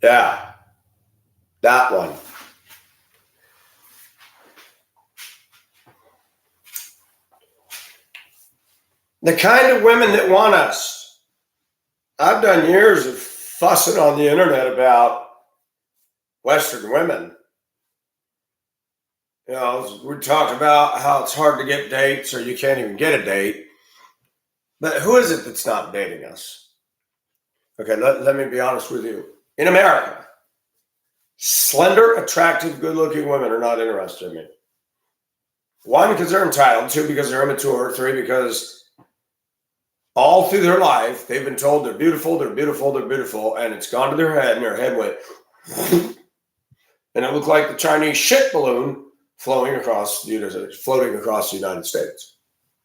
Yeah, that one. The kind of women that want us. I've done years of fussing on the internet about Western women. We talk about how it's hard to get dates or you can't even get a date. But who is it that's not dating us? Okay, let me be honest with you. In America, slender, attractive, good-looking women are not interested in me. One, because they're entitled. Two, because they're immature. Three, because all through their life, they've been told they're beautiful, they're beautiful, they're beautiful, and it's gone to their head, and their head went, and it looked like the Chinese shit balloon floating across the United States.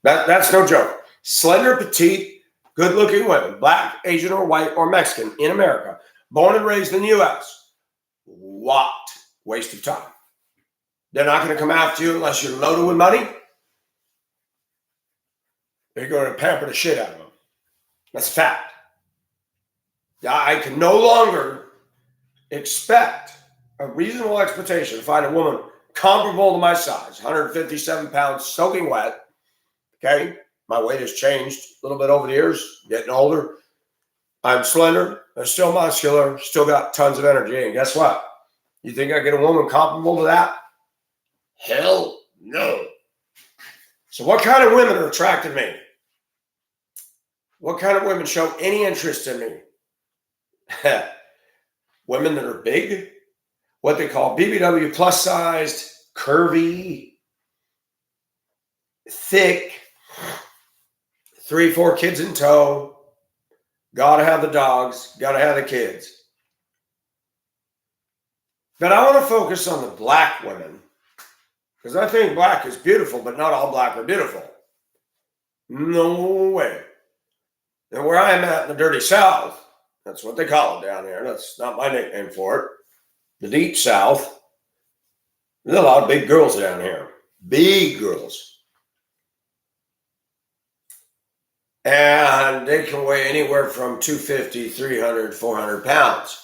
That's no joke. Slender, petite, good-looking women, black, Asian, or white, or Mexican in America, born and raised in the U.S. What waste of time. They're not going to come after you unless you're loaded with money. They're going to pamper the shit out of them. That's a fact. I can no longer expect a reasonable expectation to find a woman comparable to my size, 157 pounds, soaking wet. Okay? My weight has changed a little bit over the years, getting older. I'm slender. I'm still muscular, still got tons of energy. And guess what? You think I get a woman comparable to that? Hell no. So what kind of women are attracted to me? What kind of women show any interest in me? Women that are big, what they call BBW plus sized, curvy, thick, 3-4 kids in tow, gotta have the dogs, gotta have the kids. But I want to focus on the black women because I think black is beautiful, but not all black are beautiful. No way. And where I'm at in the dirty South, that's what they call it down here. That's not my nickname for it. The deep South. There's a lot of big girls down here. Big girls. And they can weigh anywhere from 250, 300, 400 pounds.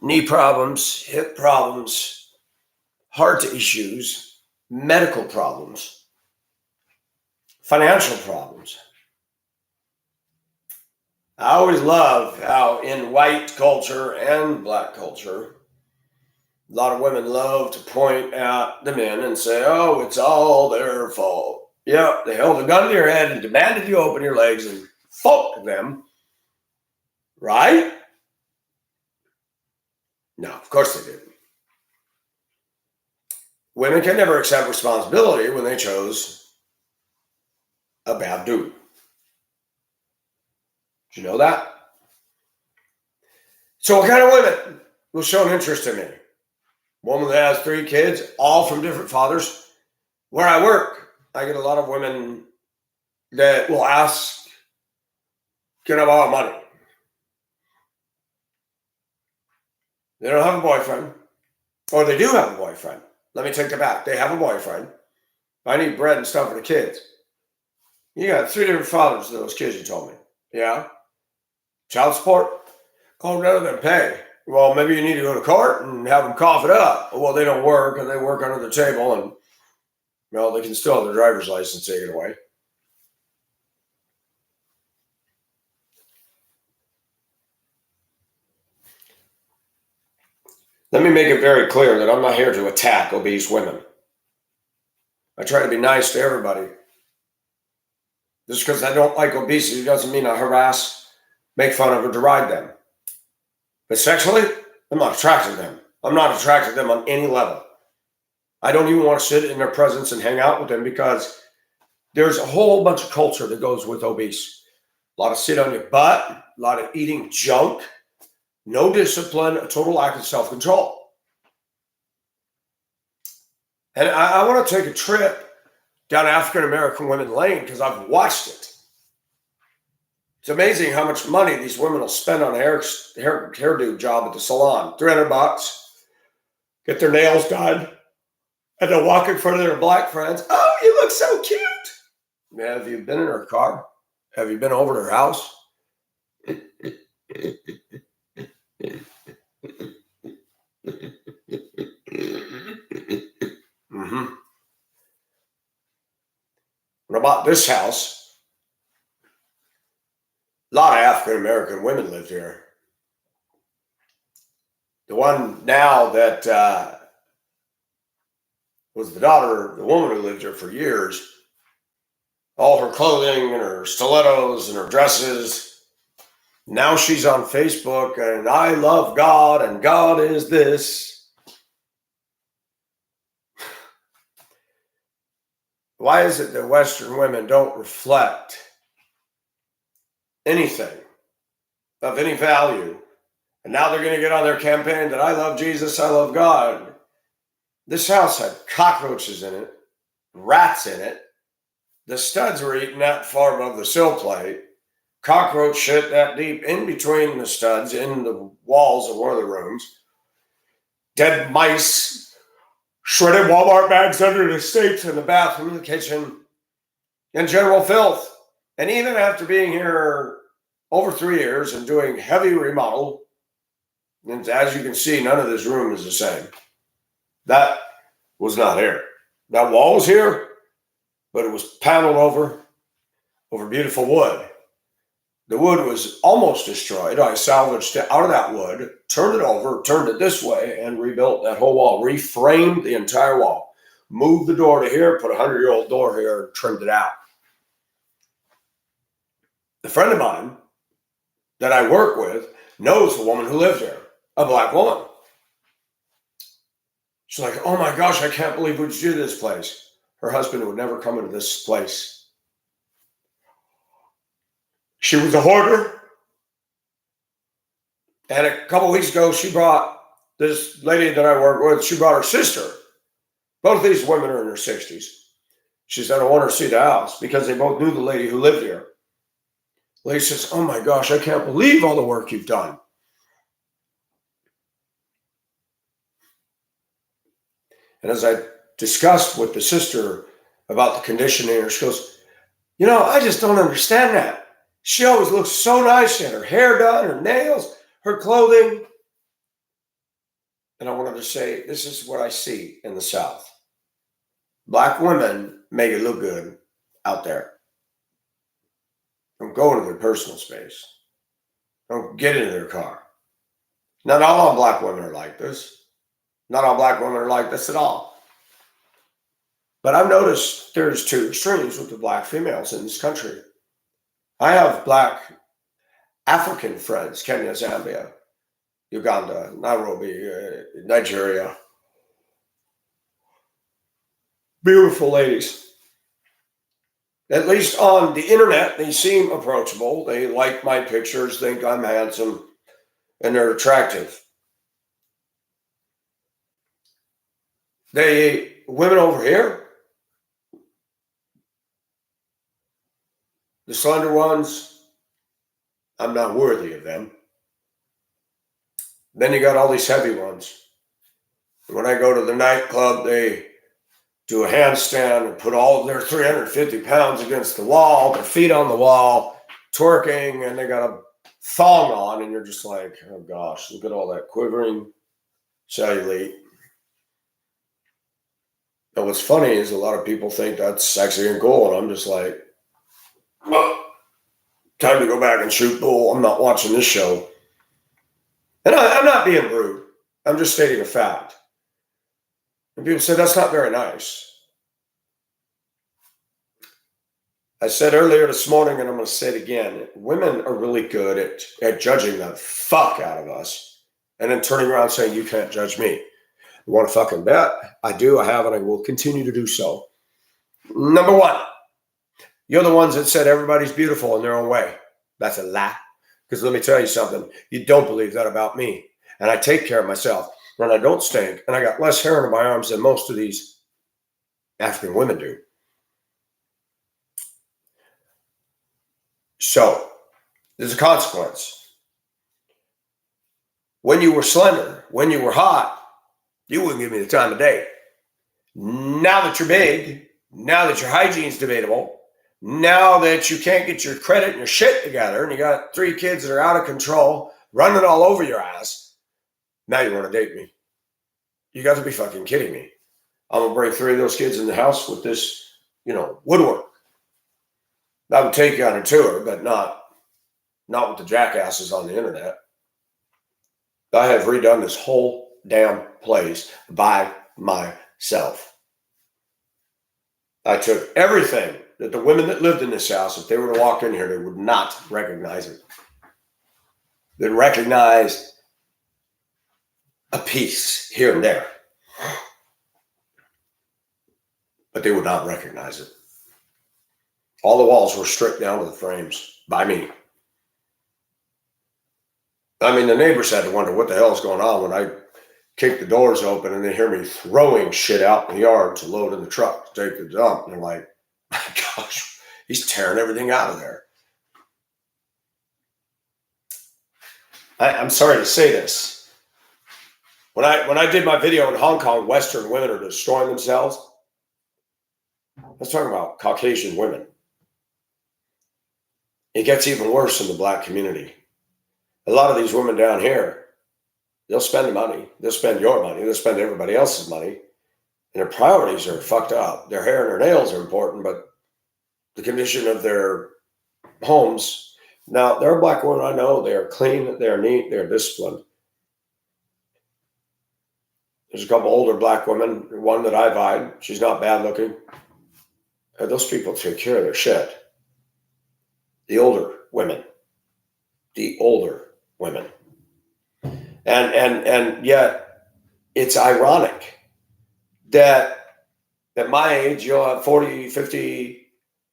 Knee problems, hip problems, heart issues, medical problems, financial problems. I always love how in white culture and black culture, a lot of women love to point at the men and say, oh, it's all their fault. Yeah, they held a gun to your head and demanded you open your legs and fuck them. Right? No, of course they didn't. Women can never accept responsibility when they chose a bad dude. Did you know that? So what kind of women will show an interest in me? Woman that has 3 kids, all from different fathers. Where I work, I get a lot of women that will ask, can I borrow money? They don't have a boyfriend. Or they do have a boyfriend. Let me take it back. They have a boyfriend. I need bread and stuff for the kids. You got 3 different fathers to those kids, you told me. Yeah? Child support? Oh, none of them pay. Well, maybe you need to go to court and have them cough it up. Well, they don't work, and they work under the table, and, well, they can still have their driver's license taken away. Let me make it very clear that I'm not here to attack obese women. I try to be nice to everybody. Just because I don't like obesity doesn't mean I harass, make fun of, or deride them. But sexually, I'm not attracted to them. I'm not attracted to them on any level. I don't even want to sit in their presence and hang out with them because there's a whole bunch of culture that goes with obese. A lot of sit on your butt, a lot of eating junk, no discipline, a total lack of self-control. And I want to take a trip down African-American women lane because I've watched it. It's amazing how much money these women will spend on a hairdo job at the salon. $300, get their nails done, and they'll walk in front of their black friends. Oh, you look so cute. Have you been in her car? Have you been over to her house? Mm-hmm. What about this house? A lot of African American women lived here. The one now that was the daughter, the woman who lived here for years, all her clothing and her stilettos and her dresses. Now she's on Facebook and I love God and God is this. Why is it that Western women don't reflect anything of any value? And now they're going to get on their campaign that I love Jesus, I love God. This house had cockroaches in it, rats in it. The studs were eating that far above the sill plate. Cockroach shit that deep in between the studs in the walls of one of the rooms. Dead mice, shredded Walmart bags under the sinks in the bathroom, in the kitchen, and general filth. And even after being here over 3 years and doing heavy remodel, and as you can see, none of this room is the same. That was not here. That wall was here, but it was paneled over beautiful wood. The wood was almost destroyed. I salvaged it out of that wood, turned it over, turned it this way, and rebuilt that whole wall, reframed the entire wall, moved the door to here, put a 100-year-old door here, and trimmed it out. A friend of mine that I work with knows the woman who lives there, a black woman. She's like, oh my gosh, I can't believe we do this place. Her husband would never come into this place. She was a hoarder. And a couple of weeks ago, she brought this lady that I work with, she brought her sister. Both these women are in their 60s. She said, I want her to see the house because they both knew the lady who lived here. The lady says, oh my gosh, I can't believe all the work you've done. And as I discussed with the sister about the conditioning, she goes, you know, I just don't understand that. She always looks so nice. She had her hair done, her nails, her clothing. And I wanted to say, this is what I see in the South. Black women make it look good out there. Don't go into their personal space. Don't get into their car. Not all black women are like this. Not all black women are like this at all. But I've noticed there's two extremes with the black females in this country. I have black African friends, Kenya, Zambia, Uganda, Nairobi, Nigeria. Beautiful ladies. At least on the internet, they seem approachable. They like my pictures, think I'm handsome, and they're attractive. Women over here, the slender ones, I'm not worthy of them. Then you got all these heavy ones. When I go to the nightclub, they do a handstand and put all of their 350 pounds against the wall, their feet on the wall, twerking, and they got a thong on, and you're just like, oh gosh, look at all that quivering cellulite. And what's funny is a lot of people think that's sexy and cool, and I'm just like, well, time to go back and shoot bull. I'm not watching this show. And I'm not being rude. I'm just stating a fact. And people say, that's not very nice. I said earlier this morning, and I'm going to say it again, women are really good at judging the fuck out of us and then turning around saying, you can't judge me. You want to fucking bet? I do, I have, and I will continue to do so. Number one, you're the ones that said everybody's beautiful in their own way. That's a lie. Because let me tell you something, you don't believe that about me. And I take care of myself, and I don't stink, and I got less hair under my arms than most of these African women do. So, there's a consequence. When you were slender, when you were hot, you wouldn't give me the time of day. Now that you're big, now that your hygiene's debatable, Now that you can't get your credit and your shit together and you got 3 kids that are out of control, running all over your ass, now you want to date me. You got to be fucking kidding me. I'm going to bring 3 of those kids in the house with this, woodwork. I would take you on a tour, but not with the jackasses on the internet. I have redone this whole damn place by myself. I took everything that the women that lived in this house, if they were to walk in here, they would not recognize it. They'd recognize a piece here and there, but they would not recognize it. All the walls were stripped down to the frames by me. I mean, the neighbors had to wonder what the hell is going on when I kick the doors open and they hear me throwing shit out in the yard to load in the truck to take the dump. And they're like, my gosh, he's tearing everything out of there. I'm sorry to say this. When I did my video in Hong Kong, Western women are destroying themselves. I was talking about Caucasian women. It gets even worse in the black community. A lot of these women down here, they'll spend the money. They'll spend your money. They'll spend everybody else's money. And their priorities are fucked up. Their hair and their nails are important, but the condition of their homes. Now, there are black women I know. They are clean. They are neat. They are disciplined. There's a couple older black women. One that I've eyed. She's not bad looking. And those people take care of their shit. The older women. And yet it's ironic that at my age, you'll have 40, 50,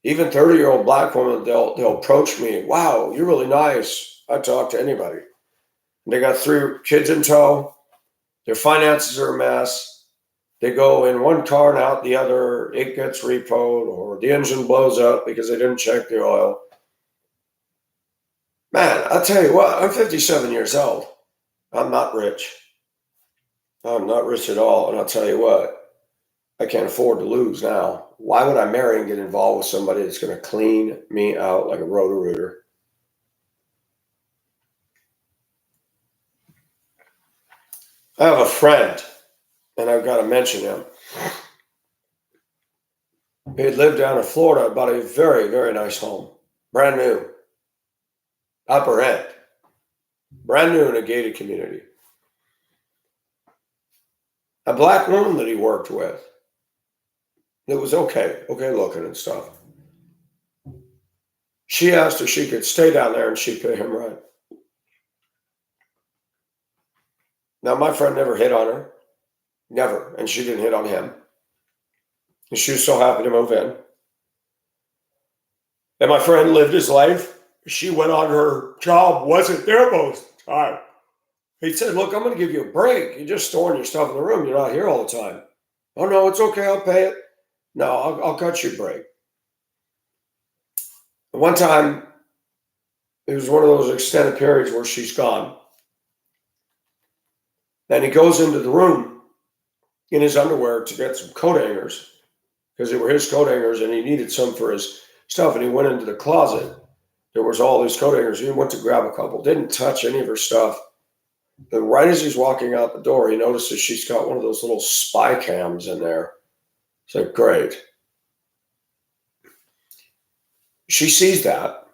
even 30-year-old black women, they'll approach me. Wow, you're really nice. I talk to anybody. They got 3 kids in tow. Their finances are a mess. They go in one car and out the other. It gets repoed or the engine blows up because they didn't check the oil. Man, I'll tell you what, I'm 57 years old. I'm not rich. I'm not rich at all. And I'll tell you what, I can't afford to lose now. Why would I marry and get involved with somebody that's going to clean me out like a Roto-Rooter? I have a friend, and I've got to mention him. He had lived down in Florida, bought a very, very nice home. Brand new. Upper end. Brand new in a gated community. A black woman that he worked with. It was okay looking and stuff. She asked if she could stay down there and she'd pay him rent. Now, my friend never hit on her. Never. And she didn't hit on him. And she was so happy to move in. And my friend lived his life. She went on her job, wasn't there most of the time. He said, look, I'm going to give you a break. You're just storing your stuff in the room. You're not here all the time. Oh, no, it's okay. I'll pay it. No, I'll cut you a break. One time, it was one of those extended periods where she's gone. Then he goes into the room in his underwear to get some coat hangers because they were his coat hangers and he needed some for his stuff. And he went into the closet. There was all these coat hangers. He went to grab a couple, didn't touch any of her stuff. And right as he's walking out the door, he notices she's got one of those little spy cams in there. It's like, great. She sees that,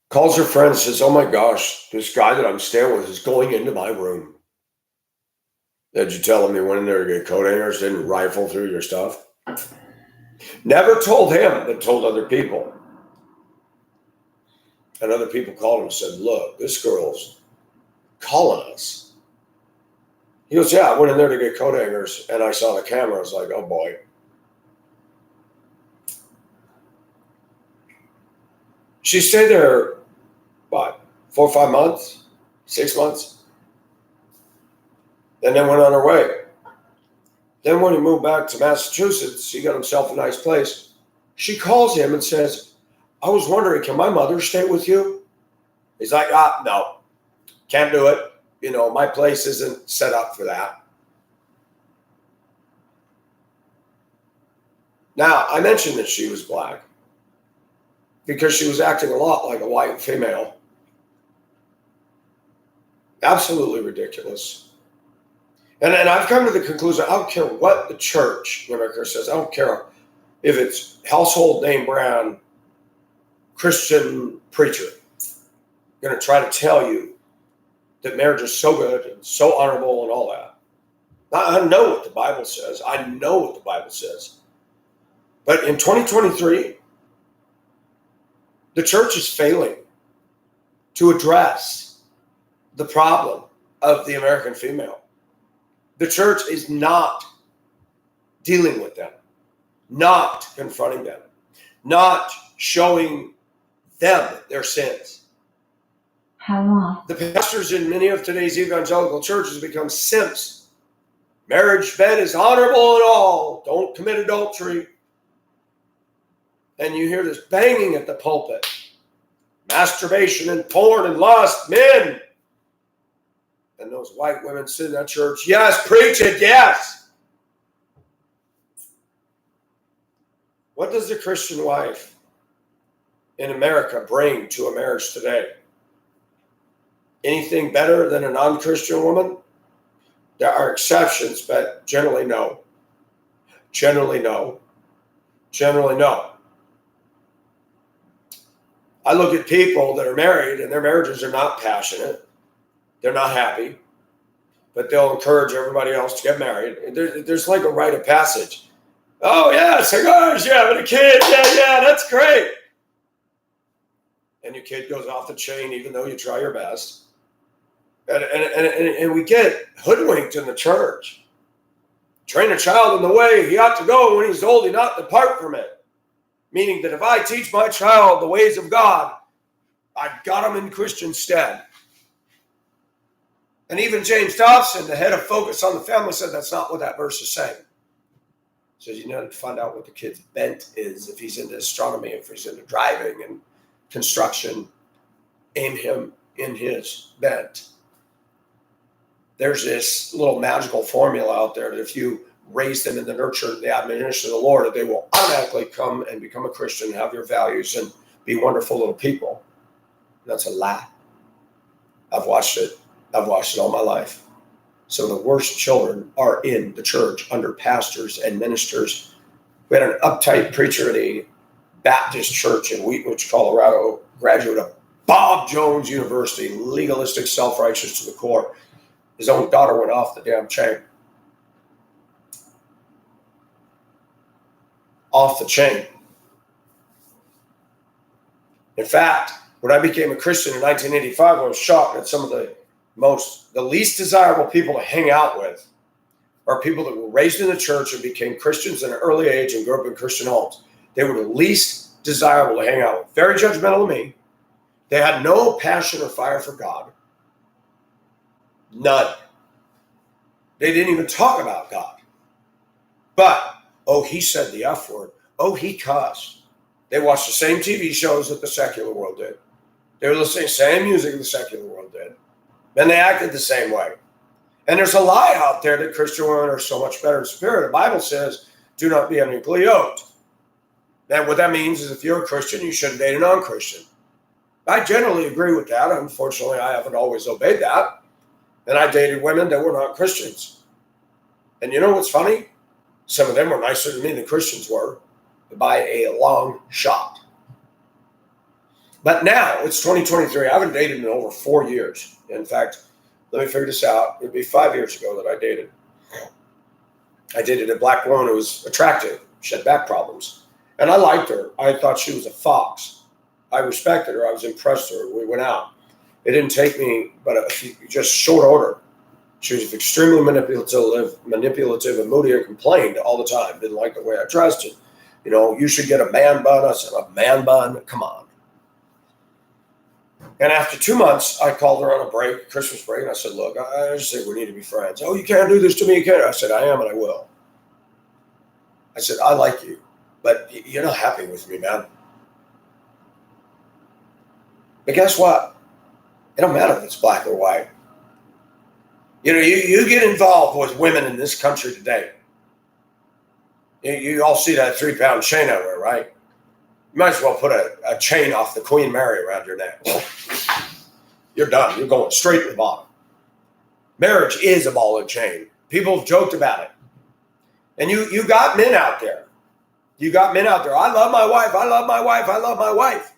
calls her friend and says, oh my gosh, this guy that I'm staying with is going into my room. Did you tell him he went in there to get coat hangers, didn't rifle through your stuff? Never told him, but told other people. And other people called him and said, look, this girl's calling us. He goes, yeah, I went in there to get coat hangers and I saw the camera. I was like, oh boy. She stayed there, what, 4 or 5 months, 6 months, and then went on her way. Then when he moved back to Massachusetts, he got himself a nice place. She calls him and says, I was wondering, can my mother stay with you? He's like, no, can't do it. You know, my place isn't set up for that. Now, I mentioned that she was black. because she was acting a lot like a white female. Absolutely ridiculous. And I've come to the conclusion, I don't care what the church in America says. I don't care if it's household name brand Christian preacher going to try to tell you that marriage is so good and so honorable and all that. I know what the Bible says. I know what the Bible says. But in 2023, the church is failing to address the problem of the American female. The church is not dealing with them, not confronting them, not showing them their sins. How long? The pastors in many of today's evangelical churches become simps. Marriage bed is honorable and all. Don't commit adultery. And you hear this banging at the pulpit. Masturbation and porn and lust, men. And those white women sit in that church. Yes, preach it, yes. What does the Christian wife in America bring to a marriage today? Anything better than a non-Christian woman? There are exceptions, but generally no. Generally no. Generally no. I look at people that are married and their marriages are not passionate. They're not happy, but they'll encourage everybody else to get married. There's like a rite of passage. Oh, yeah, cigars, yeah, but a kid, yeah, that's great. And your kid goes off the chain even though you try your best. And we get hoodwinked in the church. Train a child in the way he ought to go. When he's old, he not depart from it. Meaning that if I teach my child the ways of God, I've got him in Christian stead. And even James Dobson, the head of Focus on the Family, said that's not what that verse is saying. He says you need to find out what the kid's bent is. If he's into astronomy, if he's into driving and construction, aim him in his bent. There's this little magical formula out there that if you raise them in the nurture and the admonition of the Lord, that they will automatically come and become a Christian, have your values, and be wonderful little people. And that's a lie. I've watched it. I've watched it all my life. Some of the worst children are in the church under pastors and ministers. We had an uptight preacher at a Baptist church in Wheat Ridge, Colorado, graduate of Bob Jones University, legalistic, self-righteous to the core. His own daughter went off the damn chain. Off the chain. In fact, when I became a Christian in 1985, I was shocked at some of the least desirable people to hang out with are people that were raised in the church and became Christians at an early age and grew up in Christian homes. They were the least desirable to hang out with. Very judgmental of me. They had no passion or fire for God. None. They didn't even talk about God. But, oh, he said the F word. Oh, he cussed. They watched the same TV shows that the secular world did. They were listening to the same music the secular world did. And they acted the same way. And there's a lie out there that Christian women are so much better in spirit. The Bible says, do not be unequally yoked. And what that means is if you're a Christian, you shouldn't date a non-Christian. I generally agree with that. Unfortunately, I haven't always obeyed that. And I dated women that were not Christians. And you know what's funny? Some of them were nicer to me than Christians were by a long shot. But now it's 2023. I haven't dated in over 4 years. In fact, let me figure this out. It'd be 5 years ago that I dated. I dated a black woman who was attractive. She had back problems. And I liked her. I thought she was a fox. I respected her. I was impressed with her. We went out. It didn't take me but just short order. She was extremely manipulative and moody and complained all the time. Didn't like the way I dressed. And, you know, you should get a man bun. I said, a man bun? Come on. And after 2 months, I called her on a break, Christmas break, and I said, look, I just think we need to be friends. Oh, you can't do this to me, you can't. I said, I am and I will. I said, I like you, but you're not happy with me, man. But guess what? It don't matter if it's black or white. You know, you get involved with women in this country today. You all see that 3-pound chain everywhere, right? You might as well put a chain off the Queen Mary around your neck. You're done. You're going straight to the bottom. Marriage is a ball and chain. People have joked about it. And you got men out there. You got men out there. I love my wife. I love my wife. I love my wife.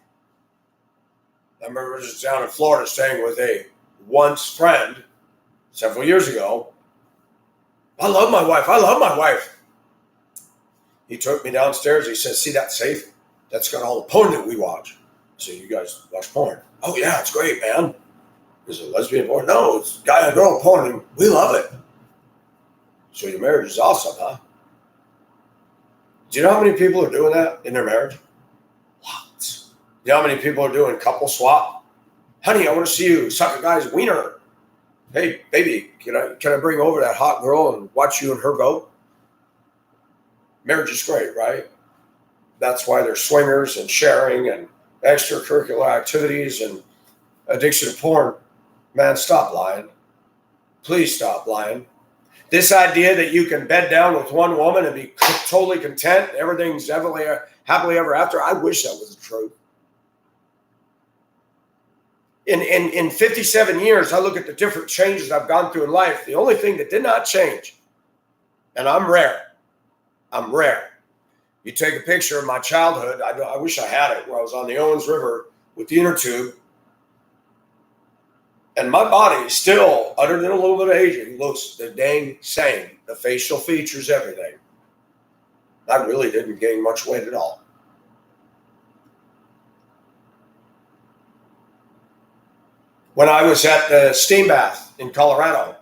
I remember just down in Florida staying with a once friend several years ago. I love my wife. I love my wife. He took me downstairs. He said, see that safe? That's got all the porn that we watch. I said, you guys watch porn? Oh, yeah, it's great, man. Is it lesbian porn? No, it's guy and girl porn, and we love it. So your marriage is awesome, huh? Do you know how many people are doing that in their marriage? Lots. Do you know how many people are doing couple swap? Honey, I want to see you suck a guy's wiener. Hey, baby, can I bring over that hot girl and watch you and her go? Marriage is great, right? That's why there's swingers and sharing and extracurricular activities and addiction to porn. Man, stop lying. Please stop lying. This idea that you can bed down with one woman and be totally content, everything's happily ever after, I wish that was the truth. In 57 years, I look at the different changes I've gone through in life. The only thing that did not change, and I'm rare. You take a picture of my childhood. I wish I had it, where I was on the Owens River with the inner tube. And my body still, other than a little bit of aging, looks the dang same. The facial features, everything. I really didn't gain much weight at all. When I was at the steam bath in Colorado,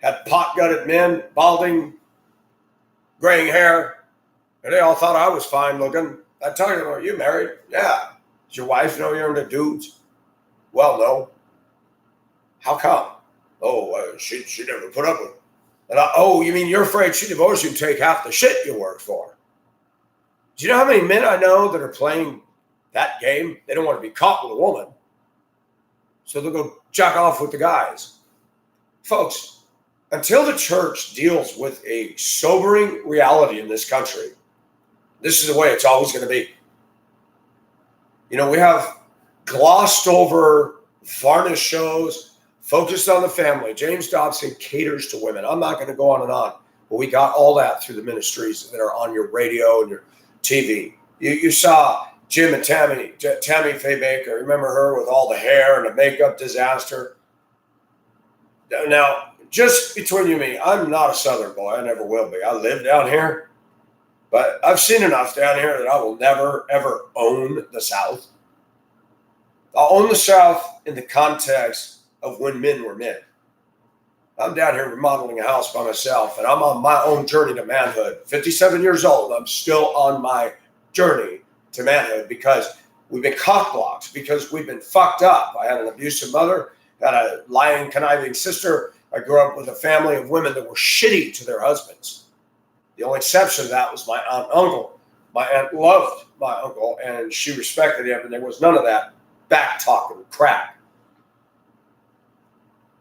had pot-gutted men, balding, graying hair, and they all thought I was fine looking. I tell you, are you married? Yeah. Does your wife know you're into dudes? Well, no. How come? Oh, she never put up with it. And oh, you mean you're afraid she divorced you and take half the shit you worked for? Do you know how many men I know that are playing that game? They don't want to be caught with a woman. So they'll go jack off with the guys. Folks, until the church deals with a sobering reality in this country, this is the way it's always going to be. You know, we have glossed over, varnished shows, focused on the family. James Dobson caters to women. I'm not going to go on and on, but we got all that through the ministries that are on your radio and your TV. You saw Jim and Tammy Faye Baker. Remember her with all the hair and the makeup disaster? Now, just between you and me, I'm not a Southern boy. I never will be. I live down here, but I've seen enough down here that I will never, ever own the South. I'll own the South in the context of when men were men. I'm down here remodeling a house by myself, and I'm on my own journey to manhood. 57 years old, I'm still on my journey to manhood because we've been cockblocked, because we've been fucked up. I had an abusive mother, had a lying, conniving sister. I grew up with a family of women that were shitty to their husbands. The only exception to that was my aunt and uncle. My aunt loved my uncle, and she respected him, and there was none of that back-talking crap.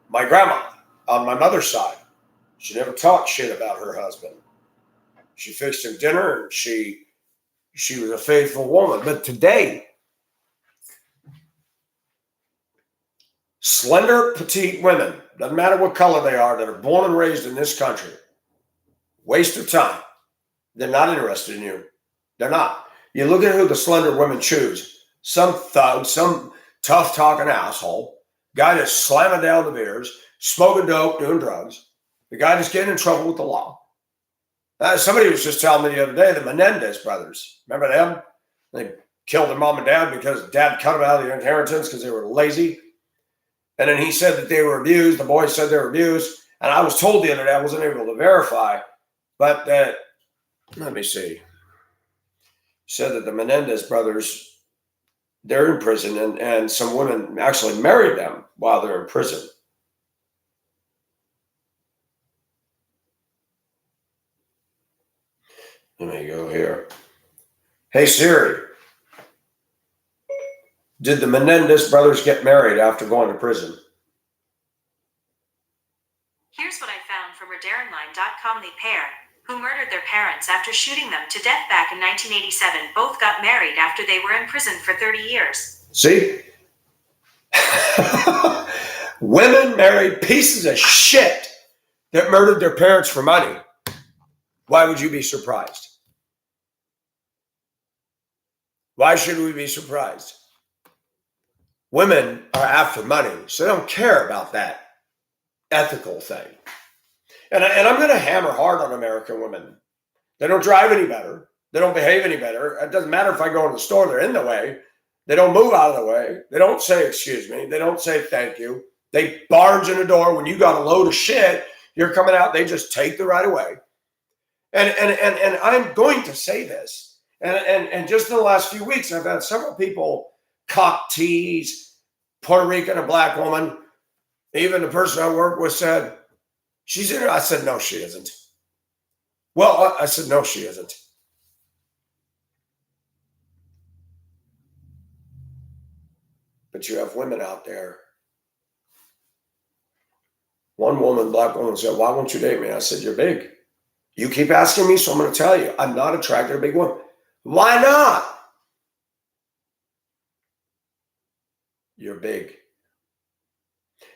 My grandma, on my mother's side, she never talked shit about her husband. She fixed him dinner, and she was a faithful woman. But today, slender, petite women, doesn't matter what color they are, that are born and raised in this country, waste of time. They're not interested in you. They're not. You look at who the slender women choose. Some thug, some tough-talking asshole, guy that's slamming down the beers, smoking dope, doing drugs, the guy that's getting in trouble with the law. Somebody was just telling me the other day, the Menendez brothers. Remember them? They killed their mom and dad because dad cut them out of their inheritance because they were lazy. And then he said that they were abused. The boys said they were abused. And I was told the other day, I wasn't able to verify, but that, let me see, said that the Menendez brothers, they're in prison, and some women actually married them while they're in prison. Let me go here. Hey, Siri, did the Menendez brothers get married after going to prison? Here's what I found from RedaronLine.com. The pair, who murdered their parents after shooting them to death back in 1987, both got married after they were in prison for 30 years. See? Women married pieces of shit that murdered their parents for money. Why would you be surprised? Why should we be surprised? Women are after money, so they don't care about that ethical thing. And I'm going to hammer hard on American women. They don't drive any better. They don't behave any better. It doesn't matter if I go in the store, they're in the way. They don't move out of the way. They don't say, excuse me. They don't say thank you. They barge in the door when you got a load of shit. You're coming out. They just take the right away. And I'm going to say this. And just in the last few weeks, I've had several people cock tease Puerto Rican, a black woman. Even the person I work with said, she's in it. I said, no, she isn't. Well, I said, no, she isn't. But you have women out there. One woman, black woman, said, why won't you date me? I said, you're big. You keep asking me, so I'm going to tell you. I'm not attracted to a big woman. Why not? You're big.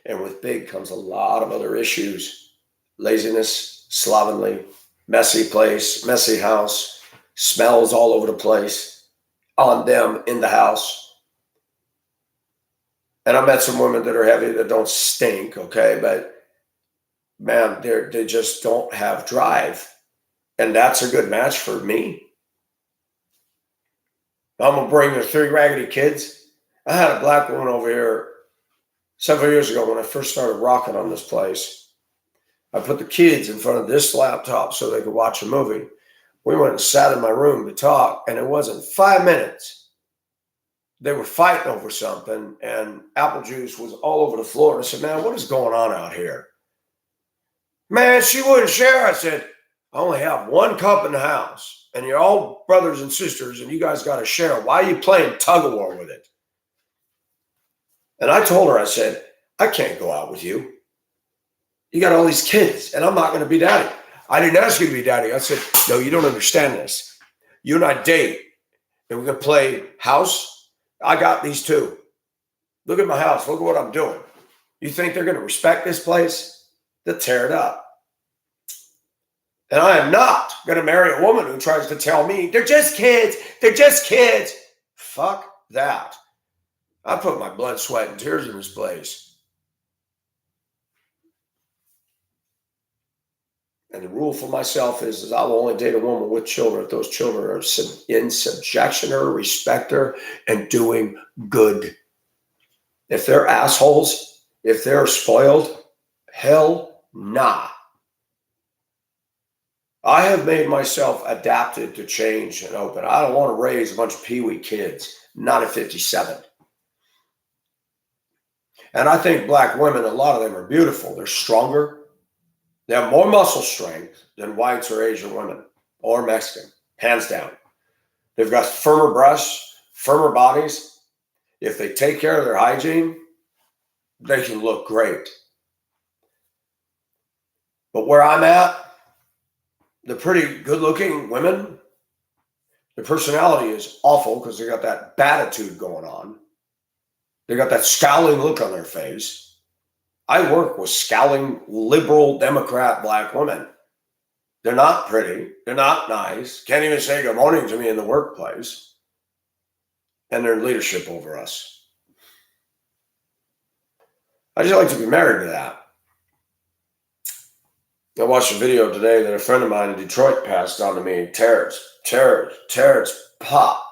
And with big comes a lot of other issues. Laziness, slovenly, messy place, messy house, smells all over the place, on them, in the house. And I met some women that are heavy that don't stink, okay? But man, they just don't have drive. And that's a good match for me. I'm going to bring the 3 raggedy kids. I had a black woman over here several years ago when I first started rocking on this place. I put the kids in front of this laptop so they could watch a movie. We went and sat in my room to talk, and it wasn't 5 minutes. They were fighting over something, and apple juice was all over the floor. And I said, man, what is going on out here? Man, she wouldn't share. I said, I only have 1 cup in the house, and you're all brothers and sisters, and you guys got to share. Why are you playing tug of war with it? And I told her, I said, I can't go out with you. You got all these kids, and I'm not going to be daddy. I didn't ask you to be daddy. I said, no, you don't understand this. You and I date, and we're going to play house. I got these 2. Look at my house. Look at what I'm doing. You think they're going to respect this place? They'll tear it up. And I am not going to marry a woman who tries to tell me, they're just kids. They're just kids. Fuck that. I put my blood, sweat, and tears in this place. And the rule for myself is I will only date a woman with children if those children are in subjection to her, respect her, and doing good. If they're assholes, if they're spoiled, hell nah. I have made myself adapted to change and open. I don't want to raise a bunch of peewee kids, not at 57. And I think black women, a lot of them are beautiful. They're stronger. They have more muscle strength than whites or Asian women or Mexican, hands down. They've got firmer breasts, firmer bodies. If they take care of their hygiene, they can look great. But where I'm at, the pretty good-looking women, the personality is awful because they got that batitude going on. They got that scowling look on their face. I work with scowling liberal Democrat black women. They're not pretty. They're not nice. Can't even say good morning to me in the workplace. And they're in leadership over us. I just like to be married to that. I watched a video today that a friend of mine in Detroit passed on to me. Terrence Pop.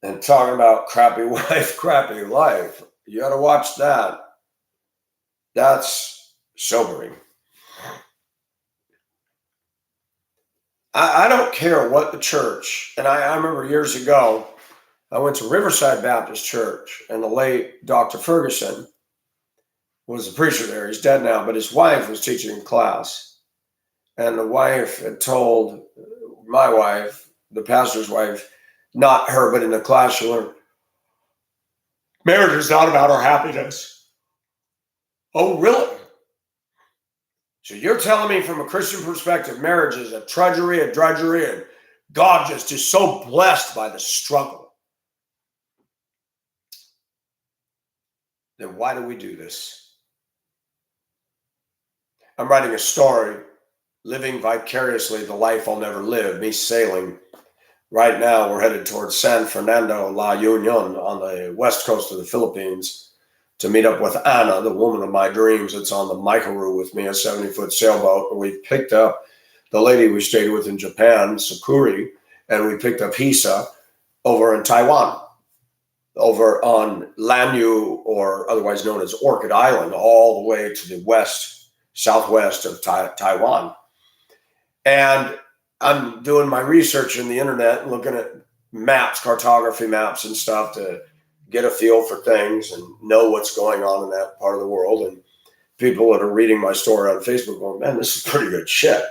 And talking about crappy wife, crappy life. You got to watch that. That's sobering. I don't care what the church, and I remember years ago, I went to Riverside Baptist Church, and the late Dr. Ferguson was the preacher there. He's dead now, but his wife was teaching in class. And the wife had told my wife, the pastor's wife, not her, but in the class, she learned, marriage is not about our happiness. Oh, really? So you're telling me from a Christian perspective, marriage is a drudgery, and God just is so blessed by the struggle. Then why do we do this? I'm writing a story, living vicariously the life I'll never live, me sailing. Right now, we're headed towards San Fernando, La Union on the west coast of the Philippines to meet up with Anna, the woman of my dreams. It's on the Maikaroo with me, a 70-foot sailboat. And we picked up the lady we stayed with in Japan, Sakuri, and we picked up Hisa over in Taiwan, over on Lanyu, or otherwise known as Orchid Island, all the way to the west, southwest of Taiwan. And I'm doing my research in the internet and looking at maps, cartography maps and stuff to get a feel for things and know what's going on in that part of the world. And people that are reading my story on Facebook going, man, this is pretty good shit.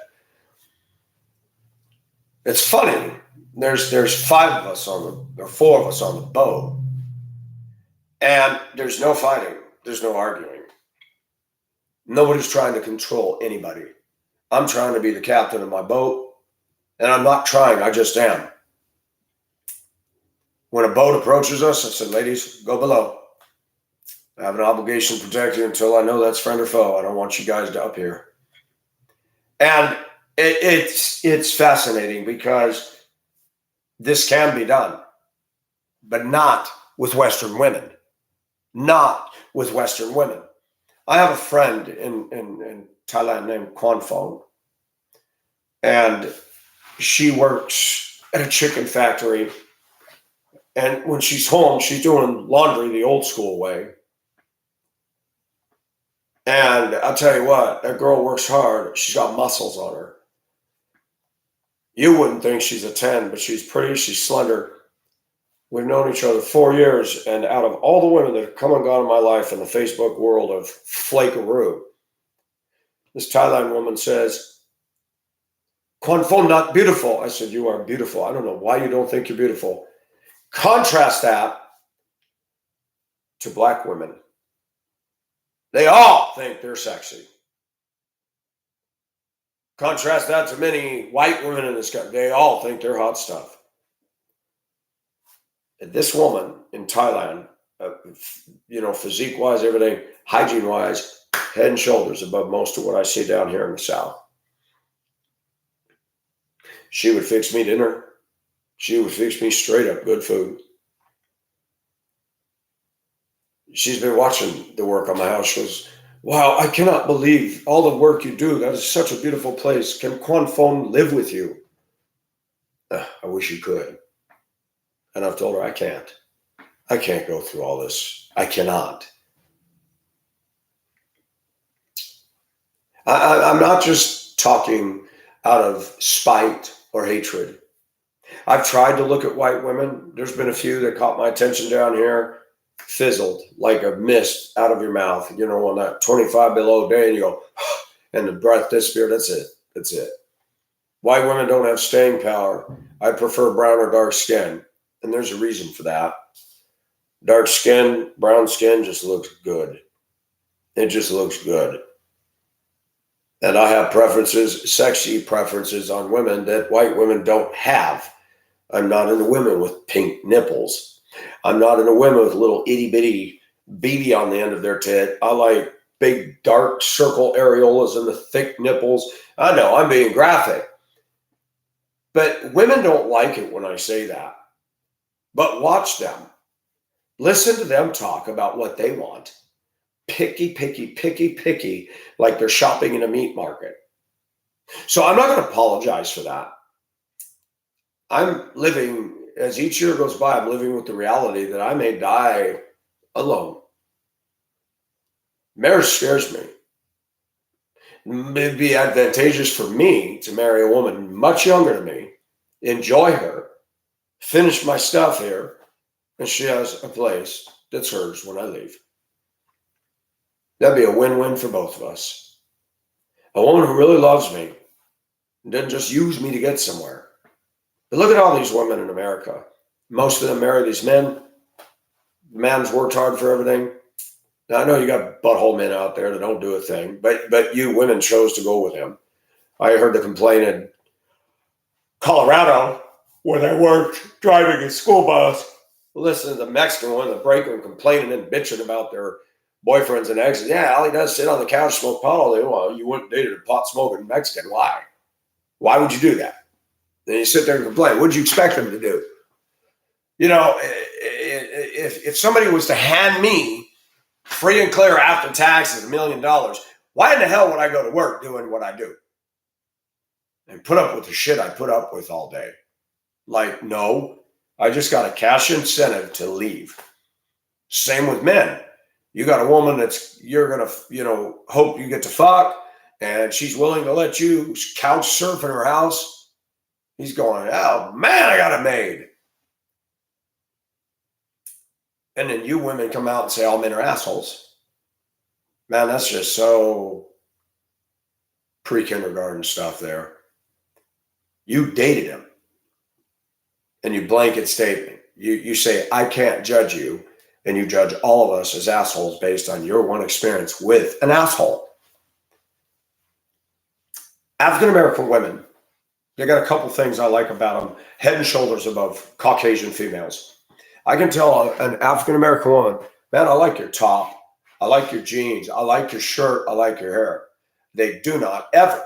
It's funny. There's 5 of us or 4 of us on the boat, and there's no fighting. There's no arguing. Nobody's trying to control anybody. I'm trying to be the captain of my boat, and I'm not trying. I just am. When a boat approaches us, I said, ladies, go below. I have an obligation to protect you until I know that's friend or foe. I don't want you guys to up here. And it's fascinating because this can be done, but not with Western women. Not with Western women. I have a friend in Thailand named Kwan Fong, and she works at a chicken factory. And when she's home, she's doing laundry the old school way. And I'll tell you what, that girl works hard. She's got muscles on her. You wouldn't think she's a 10, but she's pretty, she's slender. We've known each other 4 years, and out of all the women that have come and gone in my life in the Facebook world of flakeroo, this Thailand woman says, Kwan Fong, not beautiful. I said, you are beautiful. I don't know why you don't think you're beautiful. Contrast that to black women. They all think they're sexy. Contrast that to many white women in this country. They all think they're hot stuff. And this woman in Thailand, physique-wise, everything, hygiene-wise, head and shoulders above most of what I see down here in the South. She would fix me dinner. She would fix me straight up good food. She's been watching the work on my house. She goes, wow, I cannot believe all the work you do. That is such a beautiful place. Can Kwan Fong live with you? I wish you could. And I've told her, I can't. I can't go through all this. I cannot. I'm not just talking out of spite or hatred. I've tried to look at white women. There's been a few that caught my attention down here, fizzled like a mist out of your mouth. You know, on that 25 below day, and you go, and the breath disappeared. That's it. That's it. White women don't have staying power. I prefer brown or dark skin. And there's a reason for that. Dark skin, brown skin just looks good. It just looks good. And I have preferences, sexy preferences on women that white women don't have. I'm not into women with pink nipples. I'm not into women with little itty bitty BB on the end of their tit. I like big dark circle areolas and the thick nipples. I know I'm being graphic. But women don't like it when I say that. But watch them. Listen to them talk about what they want. Picky, picky, picky, picky, like they're shopping in a meat market. So I'm not going to apologize for that. I'm living, as each year goes by, I'm living with the reality that I may die alone. Marriage scares me. It'd be advantageous for me to marry a woman much younger than me, enjoy her, finish my stuff here, and she has a place that's hers when I leave. That'd be a win-win for both of us. A woman who really loves me and doesn't just use me to get somewhere. But look at all these women in America. Most of them marry these men. The man's worked hard for everything. Now, I know you got butthole men out there that don't do a thing, but you women chose to go with him. I heard the complaint in Colorado where they worked driving a school bus. Listen to the Mexican one, the breaker, complaining and bitching about their boyfriends and exes. Yeah, all he does is sit on the couch, smoke pot all day. Well, you wouldn't date a pot smoking Mexican. Why? Why would you do that? Then you sit there and complain. What did you expect them to do? You know, if somebody was to hand me free and clear after taxes $1 million, why in the hell would I go to work doing what I do? And put up with the shit I put up with all day? Like, no, I just got a cash incentive to leave. Same with men. You got a woman you're going to, hope you get to fuck, and she's willing to let you couch surf in her house. He's going, oh man, I got it made. And then you women come out and say all men are assholes. Man, that's just so pre-kindergarten stuff there. You dated him. And you blanket statement. You say, I can't judge you. And you judge all of us as assholes based on your one experience with an asshole. African-American women, they got a couple things I like about them. Head and shoulders above Caucasian females. I can tell an African-American woman, man, I like your top. I like your jeans. I like your shirt. I like your hair. They do not ever,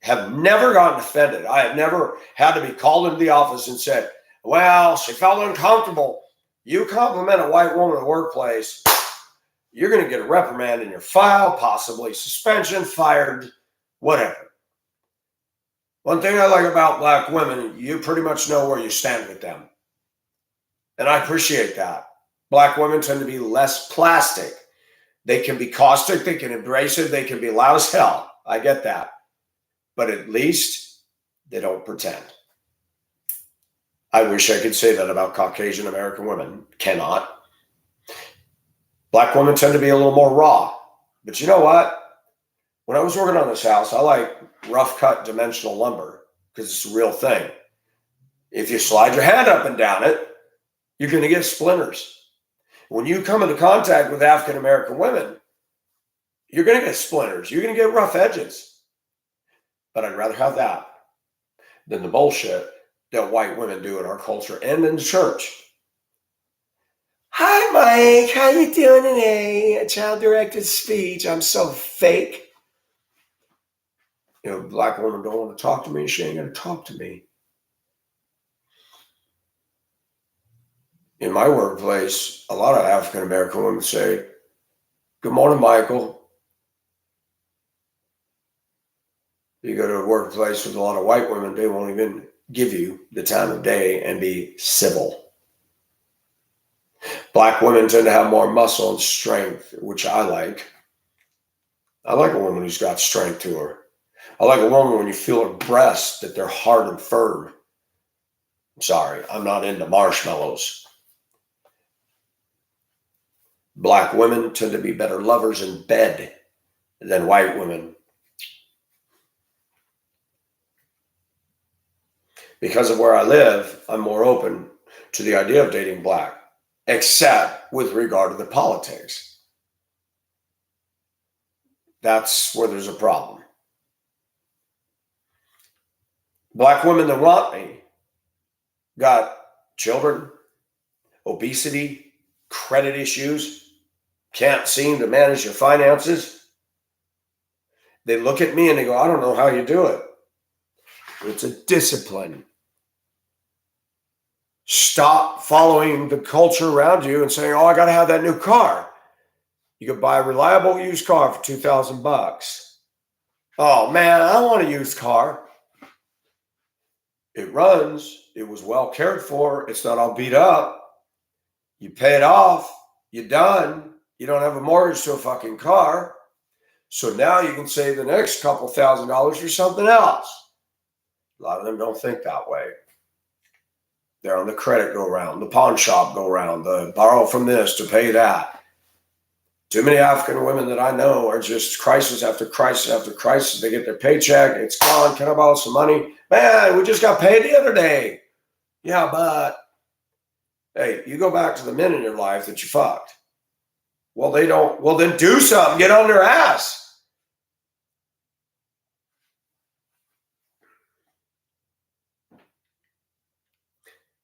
have never gotten offended. I have never had to be called into the office and said, well, she felt uncomfortable. You compliment a white woman in the workplace, you're going to get a reprimand in your file, possibly suspension, fired, whatever. One thing I like about black women, you pretty much know where you stand with them. And I appreciate that. Black women tend to be less plastic. They can be caustic, they can embrace it, they can be loud as hell. I get that. But at least they don't pretend. I wish I could say that about Caucasian American women. Cannot. Black women tend to be a little more raw. But you know what? When I was working on this house, I like rough cut dimensional lumber because it's a real thing. If you slide your hand up and down it, you're going to get splinters. When you come into contact with African American women, you're going to get splinters. You're going to get rough edges. But I'd rather have that than the bullshit that white women do in our culture and in the church. Hi, Mike. How you doing today? A child-directed speech. I'm so fake. Black women don't want to talk to me. She ain't going to talk to me. In my workplace, a lot of African-American women say, good morning, Michael. You go to a workplace with a lot of white women, they won't even give you the time of day and be civil. Black women tend to have more muscle and strength, which I like. I like a woman who's got strength to her. I like a woman when you feel her breasts, that they're hard and firm. Sorry, I'm not into marshmallows. Black women tend to be better lovers in bed than white women. Because of where I live, I'm more open to the idea of dating black, except with regard to the politics. That's where there's a problem. Black women that want me got children, obesity, credit issues, can't seem to manage their finances. They look at me and they go, I don't know how you do it. It's a discipline. Stop following the culture around you and saying, oh, I got to have that new car. You could buy a reliable used car for $2,000. Oh, man, I want a used car. It runs. It was well cared for. It's not all beat up. You pay it off. You're done. You don't have a mortgage to a fucking car. So now you can save the next couple $1,000s for something else. A lot of them don't think that way. They're on the credit go round, the pawn shop go round, the borrow from this to pay that. Too many African women that I know are just crisis after crisis after crisis. They get their paycheck, it's gone. Can I borrow some money? Man, we just got paid the other day. Yeah, but hey, you go back to the men in your life that you fucked. Well, they don't. Well, then do something. Get on their ass.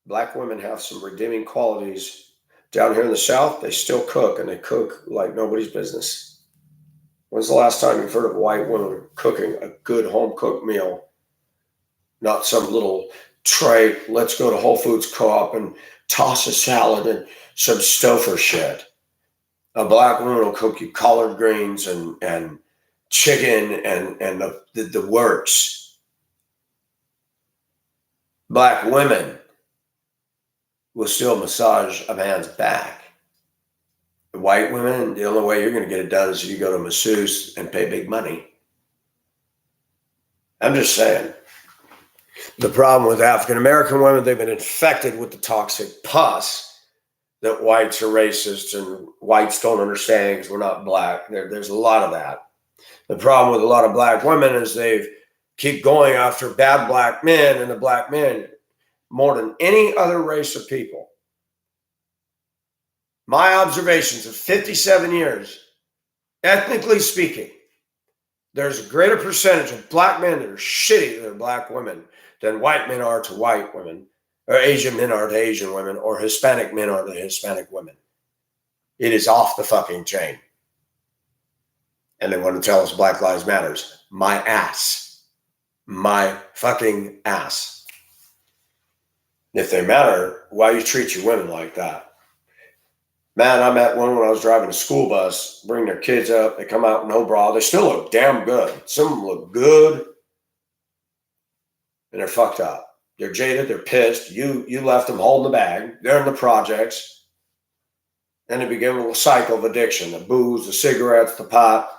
Black women have some redeeming qualities. Down here in the South, they still cook, and they cook like nobody's business. When's the last time you've heard of a white woman cooking a good home-cooked meal? Not some little tray, let's go to Whole Foods Co-op and toss a salad and some Stouffer shit. A black woman will cook you collard greens and chicken and the works. Black women will still massage a man's back. White women, the only way you're going to get it done is you go to a masseuse and pay big money. I'm just saying. The problem with African American women, they've been infected with the toxic pus that whites are racist and whites don't understand because we're not black. There's a lot of that. The problem with a lot of black women is they keep going after bad black men, and the black men, more than any other race of people. My observations of 57 years, ethnically speaking, there's a greater percentage of black men that are shitty to black women than white men are to white women, or Asian men are to Asian women, or Hispanic men are to Hispanic women. It is off the fucking chain. And they want to tell us Black Lives Matters. My ass. My fucking ass. If they matter, why you treat your women like that? Man, I met one when I was driving a school bus, bring their kids up. They come out with no bra. They still look damn good. Some of them look good. And they're fucked up. They're jaded. They're pissed. You left them holding the bag. They're in the projects. And they begin with a cycle of addiction. The booze, the cigarettes, the pot.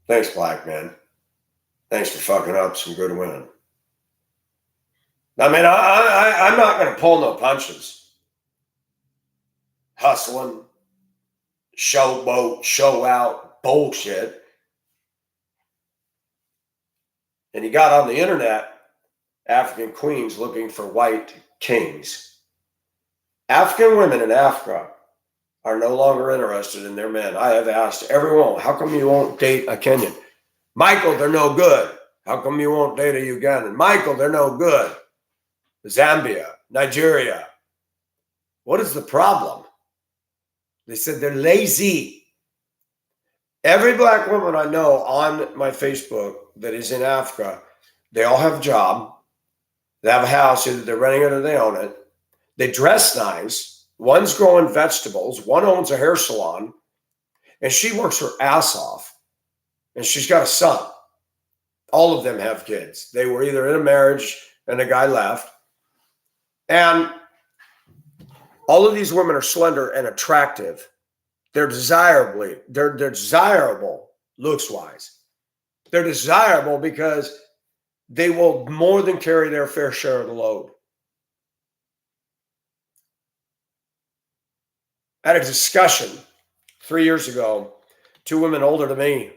Thanks, black men. Thanks for fucking up some good women. I mean, I'm not going to pull no punches. Hustling, showboat, show out, bullshit. And you got on the internet, African queens looking for white kings. African women in Africa are no longer interested in their men. I have asked everyone, how come you won't date a Kenyan? Michael, they're no good. How come you won't date a Ugandan? Michael, they're no good. Zambia, Nigeria. What is the problem? They said they're lazy. Every black woman I know on my Facebook that is in Africa, they all have a job. They have a house, either they're renting it or they own it. They dress nice. One's growing vegetables. One owns a hair salon. And she works her ass off. And she's got a son. All of them have kids. They were either in a marriage and the guy left. And all of these women are slender and attractive. They're desirable looks-wise. They're desirable because they will more than carry their fair share of the load. I had a discussion 3 years ago, two women older than me.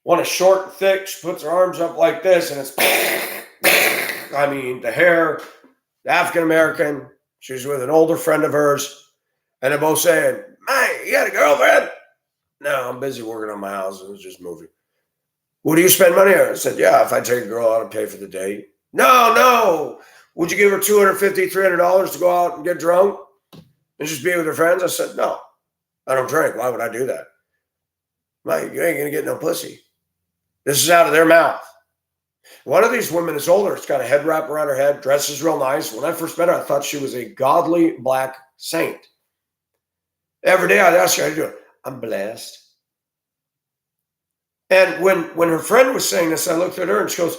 One is short and thick. She puts her arms up like this, and it's, I mean, the hair, African-American. She was with an older friend of hers. And they're both saying, man, you got a girlfriend? No, I'm busy working on my house. I was just moving. What do you spend money on? I said, yeah, if I take a girl out and pay for the date. No. Would you give her $250, $300 to go out and get drunk and just be with her friends? I said, no, I don't drink. Why would I do that? Mike, you ain't going to get no pussy. This is out of their mouth. One of these women is older. It's got a head wrap around her head, dresses real nice. When I first met her, I thought she was a godly black saint. Every day I'd ask her, how you doing? I'm blessed. And when her friend was saying this, I looked at her and she goes,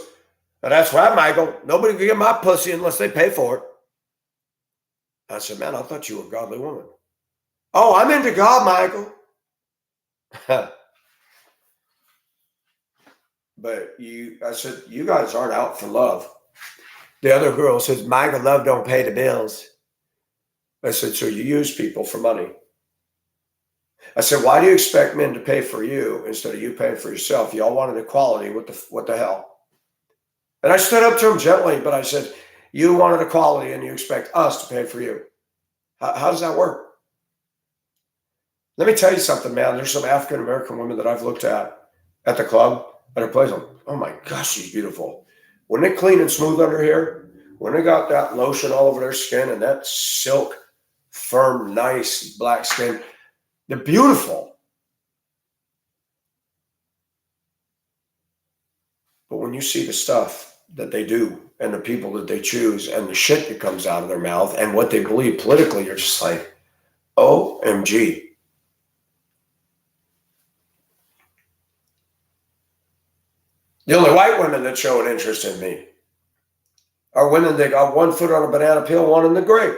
now that's right, Michael. Nobody can get my pussy unless they pay for it. I said, man, I thought you were a godly woman. Oh, I'm into God, Michael. But I said, you guys aren't out for love. The other girl says, Michael, love don't pay the bills. I said, so you use people for money. I said, why do you expect men to pay for you instead of you paying for yourself? Y'all wanted equality. What the hell? And I stood up to him gently, but I said, you wanted equality and you expect us to pay for you. How does that work? Let me tell you something, man. There's some African American women that I've looked at the club, at her place. Oh my gosh, she's beautiful. When they clean and smooth under here, when they got that lotion all over their skin and that silk, firm, nice black skin, they're beautiful. But when you see the stuff that they do and the people that they choose and the shit that comes out of their mouth and what they believe politically, you're just like, OMG. The only white women that show an interest in me are women that got one foot on a banana peel, one in the grave.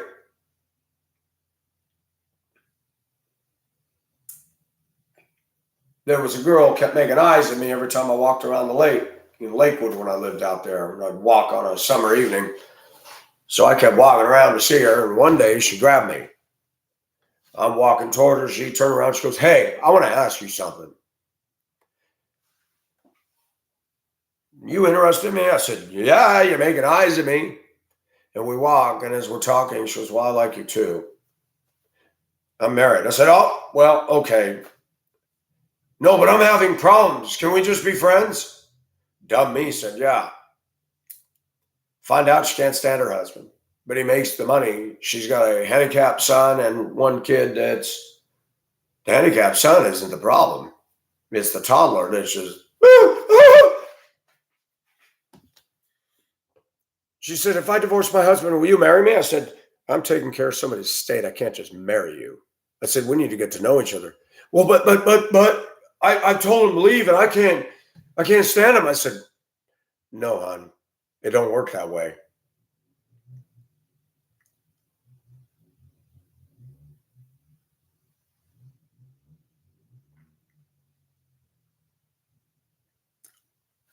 There was a girl who kept making eyes at me every time I walked around the lake, in Lakewood when I lived out there. And I'd walk on a summer evening. So I kept walking around to see her. And one day she grabbed me. I'm walking toward her. She turned around. She goes, "Hey, I want to ask you something. You interested in me?" I said, "Yeah, you're making eyes at me." And we walk. And as we're talking, she goes, "Well, I like you too. I'm married." I said, "Oh, well, okay. No, but I'm having problems. Can we just be friends?" Dumb me said, "Yeah." Find out she can't stand her husband, but he makes the money. She's got a handicapped son and one kid that's the handicapped son isn't the problem. It's the toddler that's just. She said, "If I divorce my husband, will you marry me?" I said, "I'm taking care of somebody's estate. I can't just marry you." I said, "We need to get to know each other." "Well, but I told him to leave and I can't stand him." I said, "No, hon, it don't work that way."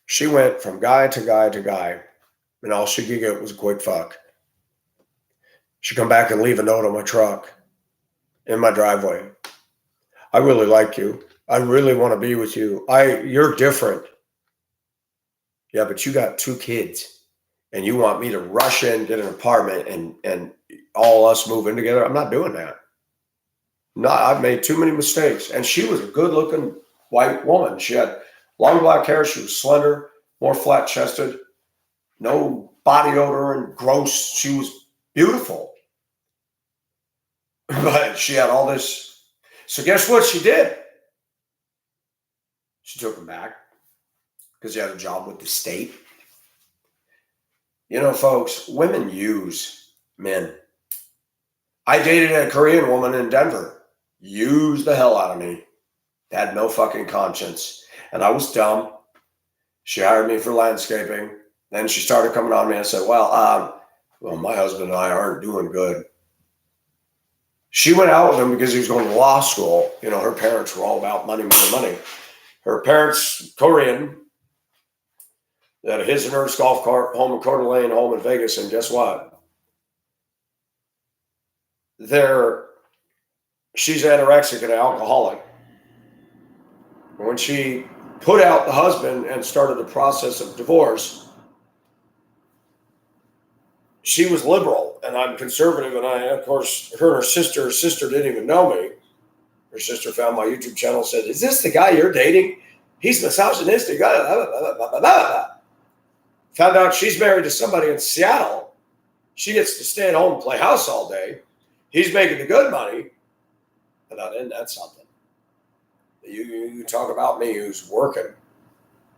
She went from guy to guy to guy, and all she could get was a quick fuck. She'd come back and leave a note on my truck in my driveway. "I really like you. I really want to be with you. You're different." "Yeah, but you got 2 kids and you want me to rush in, get an apartment and all us move in together. I'm not doing that. No, I've made too many mistakes." And she was a good looking white woman. She had long black hair. She was slender, more flat chested, no body odor and gross. She was beautiful. But she had all this. So guess what she did? She took him back because he had a job with the state. You know, folks, women use men. I dated a Korean woman in Denver. Used the hell out of me. Had no fucking conscience. And I was dumb. She hired me for landscaping. Then she started coming on me. I said, well, my husband and I aren't doing good. She went out with him because he was going to law school. You know, her parents were all about money, money, money. Her parents, Korean, they had a his and hers golf cart, home in Coeur d'Alene, home in Vegas. And guess what? She's anorexic and alcoholic. When she put out the husband and started the process of divorce, she was liberal and I'm conservative. And of course, her and her sister didn't even know me. Her sister found my YouTube channel and said, "Is this the guy you're dating? He's misogynistic." Found out she's married to somebody in Seattle. She gets to stay at home and play house all day. He's making the good money. And then that's something. You talk about me who's working,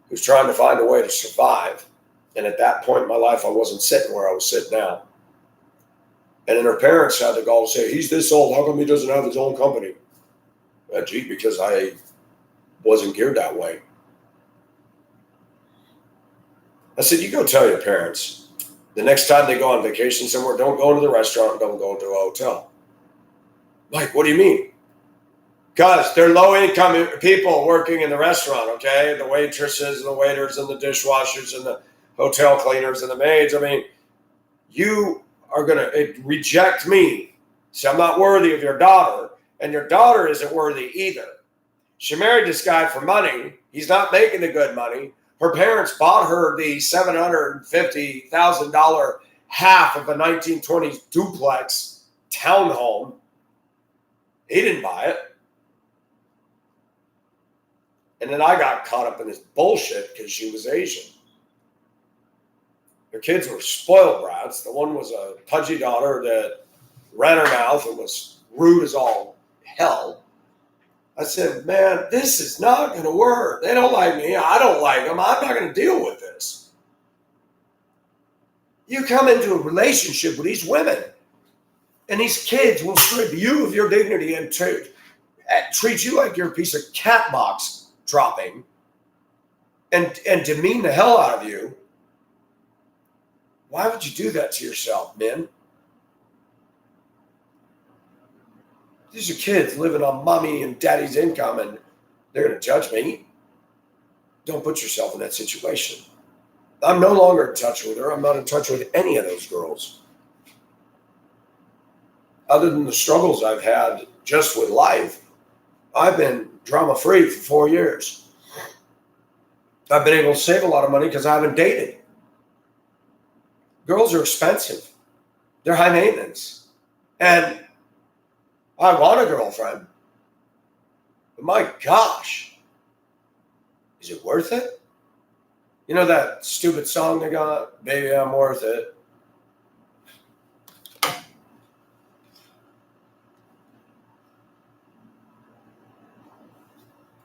who's trying to find a way to survive. And at that point in my life, I wasn't sitting where I was sitting now. And then her parents had the gall to say, "He's this old. How come he doesn't have his own company?" Gee, because I wasn't geared that way. I said, "You go tell your parents the next time they go on vacation somewhere, don't go to the restaurant, don't go to a hotel." "Mike, what do you mean?" "Because they're low-income people working in the restaurant, okay? The waitresses and the waiters and the dishwashers and the hotel cleaners and the maids. I mean, you are going to reject me. See, I'm not worthy of your daughter, and your daughter isn't worthy either. She married this guy for money. He's not making the good money. Her parents bought her the $750,000 half of a 1920s duplex townhome. He didn't buy it. And then I got caught up in this bullshit because she was Asian. Their kids were spoiled brats. The one was a pudgy daughter that ran her mouth and was rude as all hell. I said, man, this is not going to work. They don't like me. I don't like them. I'm not going to deal with this. You come into a relationship with these women, and these kids will strip you of your dignity and treat you like you're a piece of cat box dropping and demean the hell out of you. Why would you do that to yourself, men? These are kids living on mommy and daddy's income, and they're going to judge me. Don't put yourself in that situation. I'm no longer in touch with her. I'm not in touch with any of those girls. Other than the struggles I've had just with life, I've been drama-free for 4 years. I've been able to save a lot of money because I haven't dated. Girls are expensive. They're high maintenance. And I want a girlfriend. But my gosh, is it worth it? You know that stupid song they got? Baby, I'm worth it.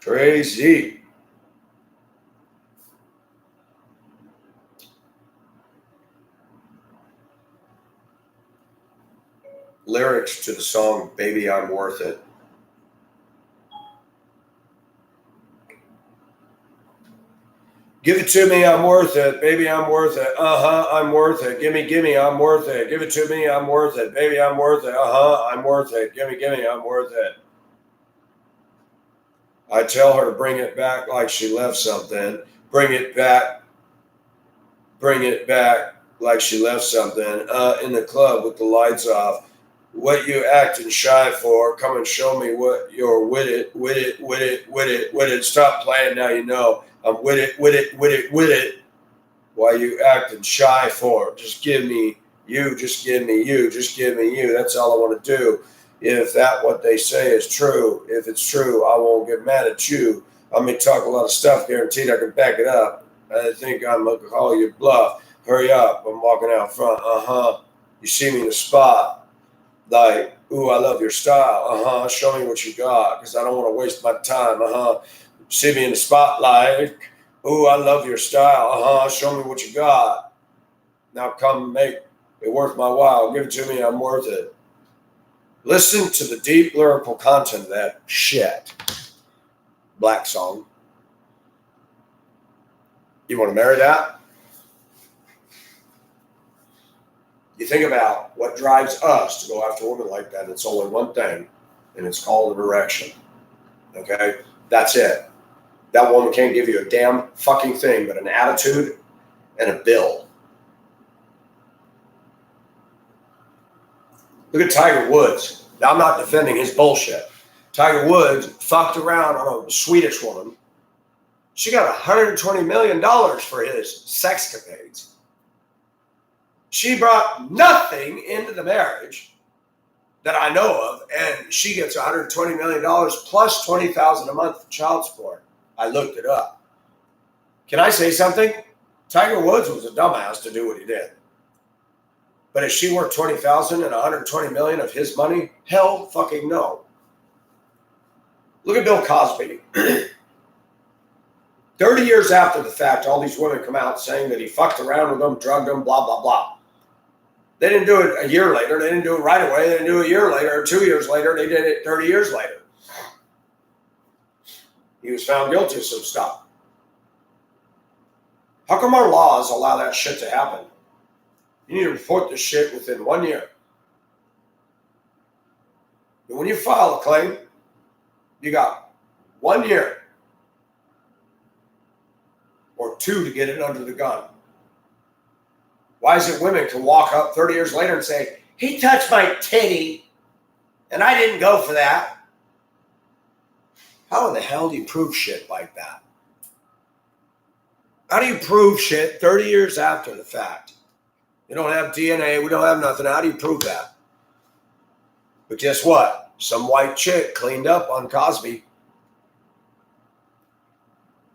Crazy. Lyrics to the song Baby, I'm Worth It. Give it to me, I'm worth it. Baby, I'm worth it. I'm worth it. Gimme, I'm worth it. Give it to me, I'm worth it. Baby, I'm worth it. I'm worth it. Gimme, I'm worth it. I tell her to bring it back like she left something. Bring it back like she left something. In the club with the lights off. What you acting shy for? Come and show me what you're with it. Stop playing now you know. I'm with it. Why you acting shy for? Just give me you. That's all I want to do. If that what they say is true, if it's true, I won't get mad at you. I may talk a lot of stuff, guaranteed I can back it up. I think I'm going to call you bluff. Hurry up, I'm walking out front. You see me in the spot. Like, ooh, I love your style. Show me what you got, because I don't want to waste my time. See me in the spotlight. Ooh, I love your style. Show me what you got. Now come make it worth my while. Give it to me, I'm worth it. Listen to the deep lyrical content of that shit. Black song. You want to marry that? You think about what drives us to go after women like that. It's only one thing, and it's called an erection. Okay? That's it. That woman can't give you a damn fucking thing but an attitude and a bill. Look at Tiger Woods. Now, I'm not defending his bullshit. Tiger Woods fucked around on a Swedish woman. She got $120 million for his sexcapades. She brought nothing into the marriage that I know of, and she gets $120 million plus $20,000 a month for child support. I looked it up. Can I say something? Tiger Woods was a dumbass to do what he did. But is she worth $20,000 and $120 million of his money? Hell fucking no. Look at Bill Cosby. 30 years after the fact, all these women come out saying that he fucked around with them, drugged them, blah, blah, blah. They didn't do it a year later. They didn't do it right away. They didn't do it a year later or 2 years later. They did it 30 years later. He was found guilty of some stuff. How come our laws allow that shit to happen? You need to report this shit within 1 year. And when you file a claim, you got 1 year or 2 to get it under the gun. Why is it women can walk up 30 years later and say, he touched my titty and I didn't go for that? How in the hell do you prove shit like that? How do you prove shit 30 years after the fact? You don't have DNA. We don't have nothing. How do you prove that? But guess what? Some white chick cleaned up on Cosby.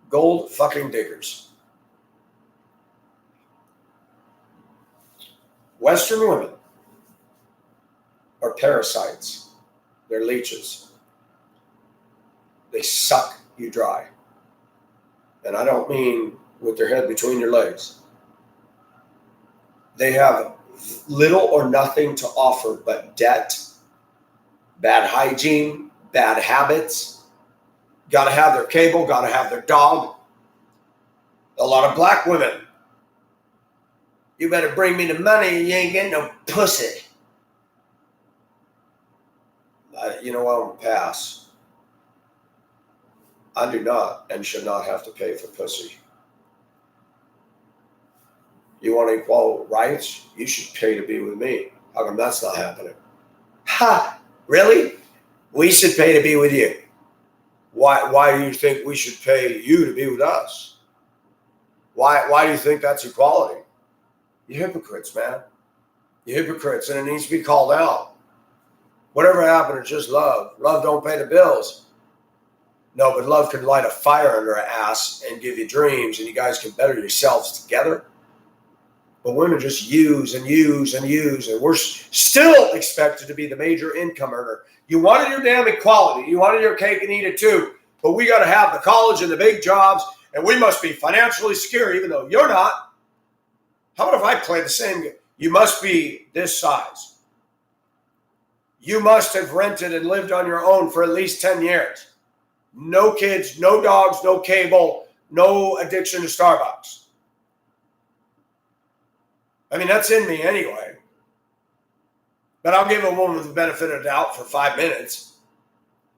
Gold fucking diggers. Western women are parasites. They're leeches. They suck you dry. And I don't mean with their head between your legs. They have little or nothing to offer but debt, bad hygiene, bad habits. Got to have their cable, got to have their dog. A lot of black women. You better bring me the money, you ain't getting no pussy. You know what, I'm going to pass. I do not and should not have to pay for pussy. You want equal rights? You should pay to be with me. How come that's not happening? Ha! Really? We should pay to be with you. Why do you think we should pay you to be with us? Why do you think that's equality? You hypocrites, man. You hypocrites, and it needs to be called out. Whatever happened to just love? Love don't pay the bills. No, but love can light a fire under an ass and give you dreams, and you guys can better yourselves together. But women just use and use and use, and we're still expected to be the major income earner. You wanted your damn equality. You wanted your cake and eat it too. But we got to have the college and the big jobs, and we must be financially secure, even though you're not. How about if I play the same game? You must be this size. You must have rented and lived on your own for at least 10 years. No kids, no dogs, no cable, no addiction to Starbucks. I mean, that's in me anyway. But I'll give a woman the benefit of the doubt for 5 minutes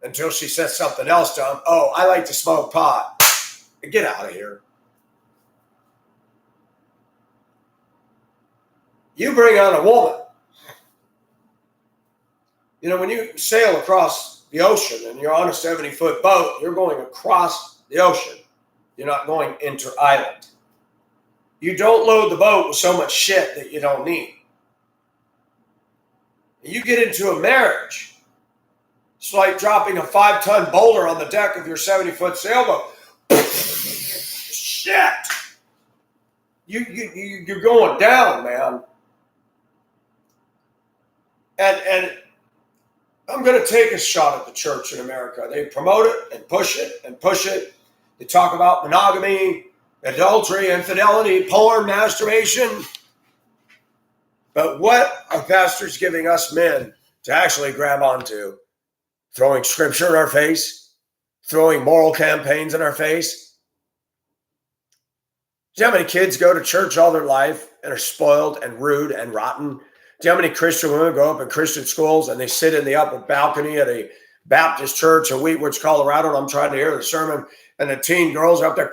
until she says something else to them. Oh, I like to smoke pot. Get out of here. You bring on a woman. You know, when you sail across the ocean and you're on a 70-foot boat, you're going across the ocean. You're not going inter-island. You don't load the boat with so much shit that you don't need. You get into a marriage. It's like dropping a 5-ton boulder on the deck of your 70-foot sailboat. Shit. You're going down, man. And I'm going to take a shot at the church in America. They promote it and push it and push it. They talk about monogamy, adultery, infidelity, porn, masturbation. But what are pastors giving us men to actually grab onto? Throwing scripture in our face? Throwing moral campaigns in our face? Do you know how many kids go to church all their life and are spoiled and rude and rotten? Do you know how many Christian women grow up in Christian schools and they sit in the upper balcony at a Baptist church in Wheatridge, Colorado, and I'm trying to hear the sermon, and the teen girls are up there,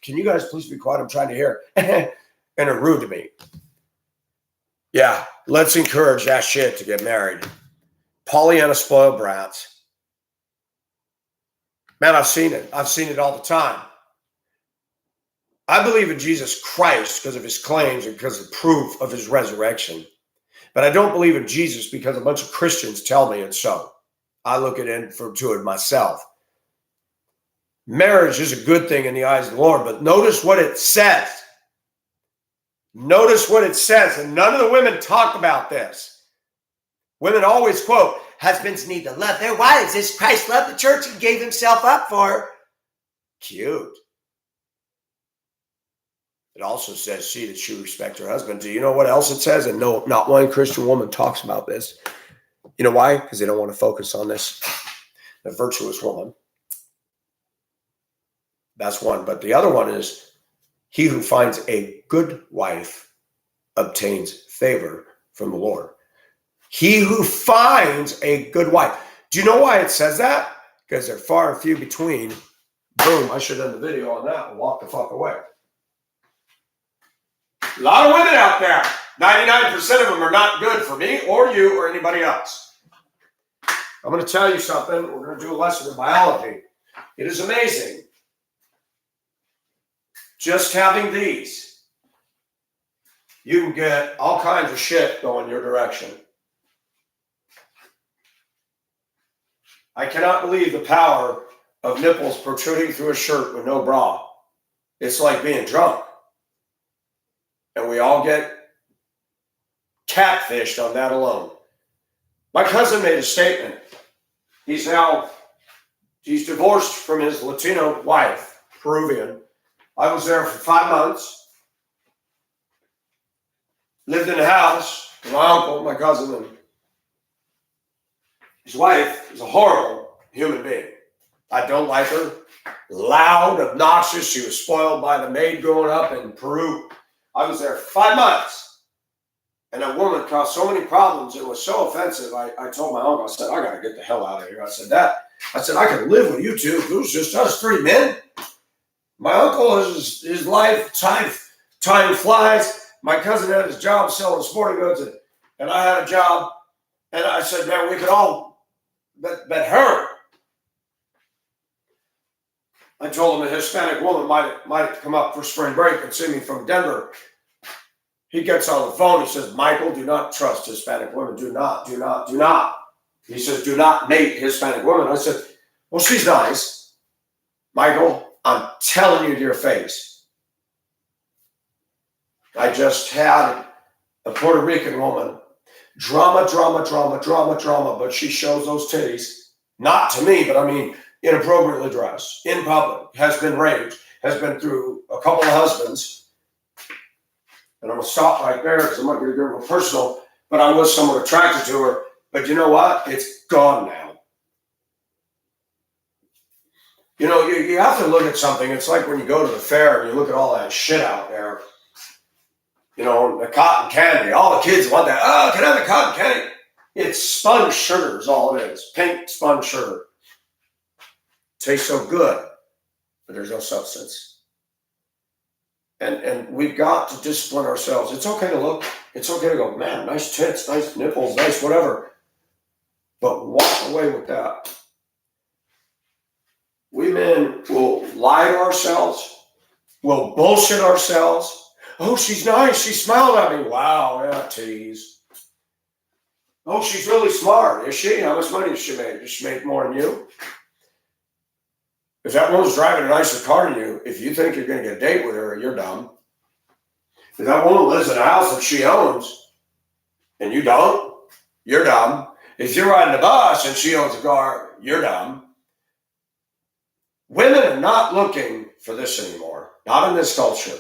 can you guys please be quiet? I'm trying to hear. And they're rude to me. Yeah, let's encourage that shit to get married. Pollyanna spoiled brats. Man, I've seen it. I've seen it all the time. I believe in Jesus Christ because of his claims and because of the proof of his resurrection. But I don't believe in Jesus because a bunch of Christians tell me it's so. I look at it to it myself. Marriage is a good thing in the eyes of the Lord, but notice what it says. Notice what it says, and none of the women talk about this. Women always quote, husbands need to love their wives as Christ loved the church and gave himself up for her. Cute. It also says, see that she respect her husband. Do you know what else it says? And no, not one Christian woman talks about this. You know why? Because they don't want to focus on this. The virtuous woman. That's one. But the other one is, he who finds a good wife obtains favor from the Lord. He who finds a good wife. Do you know why it says that? Because they're far and few between. Boom, I should have done the video on that and walk the fuck away. A lot of women out there. 99% of them are not good for me or you or anybody else. I'm going to tell you something. We're going to do a lesson in biology. It is amazing. Just having these, you can get all kinds of shit going your direction. I cannot believe the power of nipples protruding through a shirt with no bra. It's like being drunk. And we all get catfished on that alone. My cousin made a statement. He's divorced from his Latino wife, Peruvian. I was there for 5 months. Lived in a house with my uncle, my cousin, and his wife is a horrible human being. I don't like her. Loud, obnoxious. She was spoiled by the maid growing up in Peru. I was there 5 months. And that woman caused so many problems. It was so offensive. I told my uncle, I said, I got to get the hell out of here. I said, I could live with you two if it was just us 3 men. My uncle, his life, time flies. My cousin had his job selling sporting goods, and I had a job. And I said, man, we could all, but her. I told him a Hispanic woman might come up for spring break and see me from Denver. He gets on the phone. He says, Michael, do not trust Hispanic women. Do not. He says, do not date Hispanic women. I said, well, she's nice. Michael, I'm telling you to your face. I just had a Puerto Rican woman. Drama, but she shows those titties. Not to me, but I mean, inappropriately dressed, in public, has been raped, has been through a couple of husbands. And I'm going to stop right there because I'm not going to get real personal, but I was somewhat attracted to her. But you know what? It's gone now. You know, you have to look at something. It's like when you go to the fair and you look at all that shit out there. You know, the cotton candy. All the kids want that. Oh, can I have the cotton candy? It's sponge sugar is all it is. Pink sponge sugar. Tastes so good, but there's no substance. And we've got to discipline ourselves. It's okay to look. It's okay to go, man, nice tits, nice nipples, nice whatever. But walk away with that. We men will lie to ourselves. We'll bullshit ourselves. Oh, she's nice. She smiled at me. Wow, yeah, tease. Oh, she's really smart. Is she? How much money does she make? Does she make more than you? If that woman's driving a nicer car than you, if you think you're going to get a date with her, you're dumb. If that woman lives in a house that she owns and you don't, you're dumb. If you're riding a bus and she owns a car, you're dumb. Women are not looking for this anymore. Not in this culture.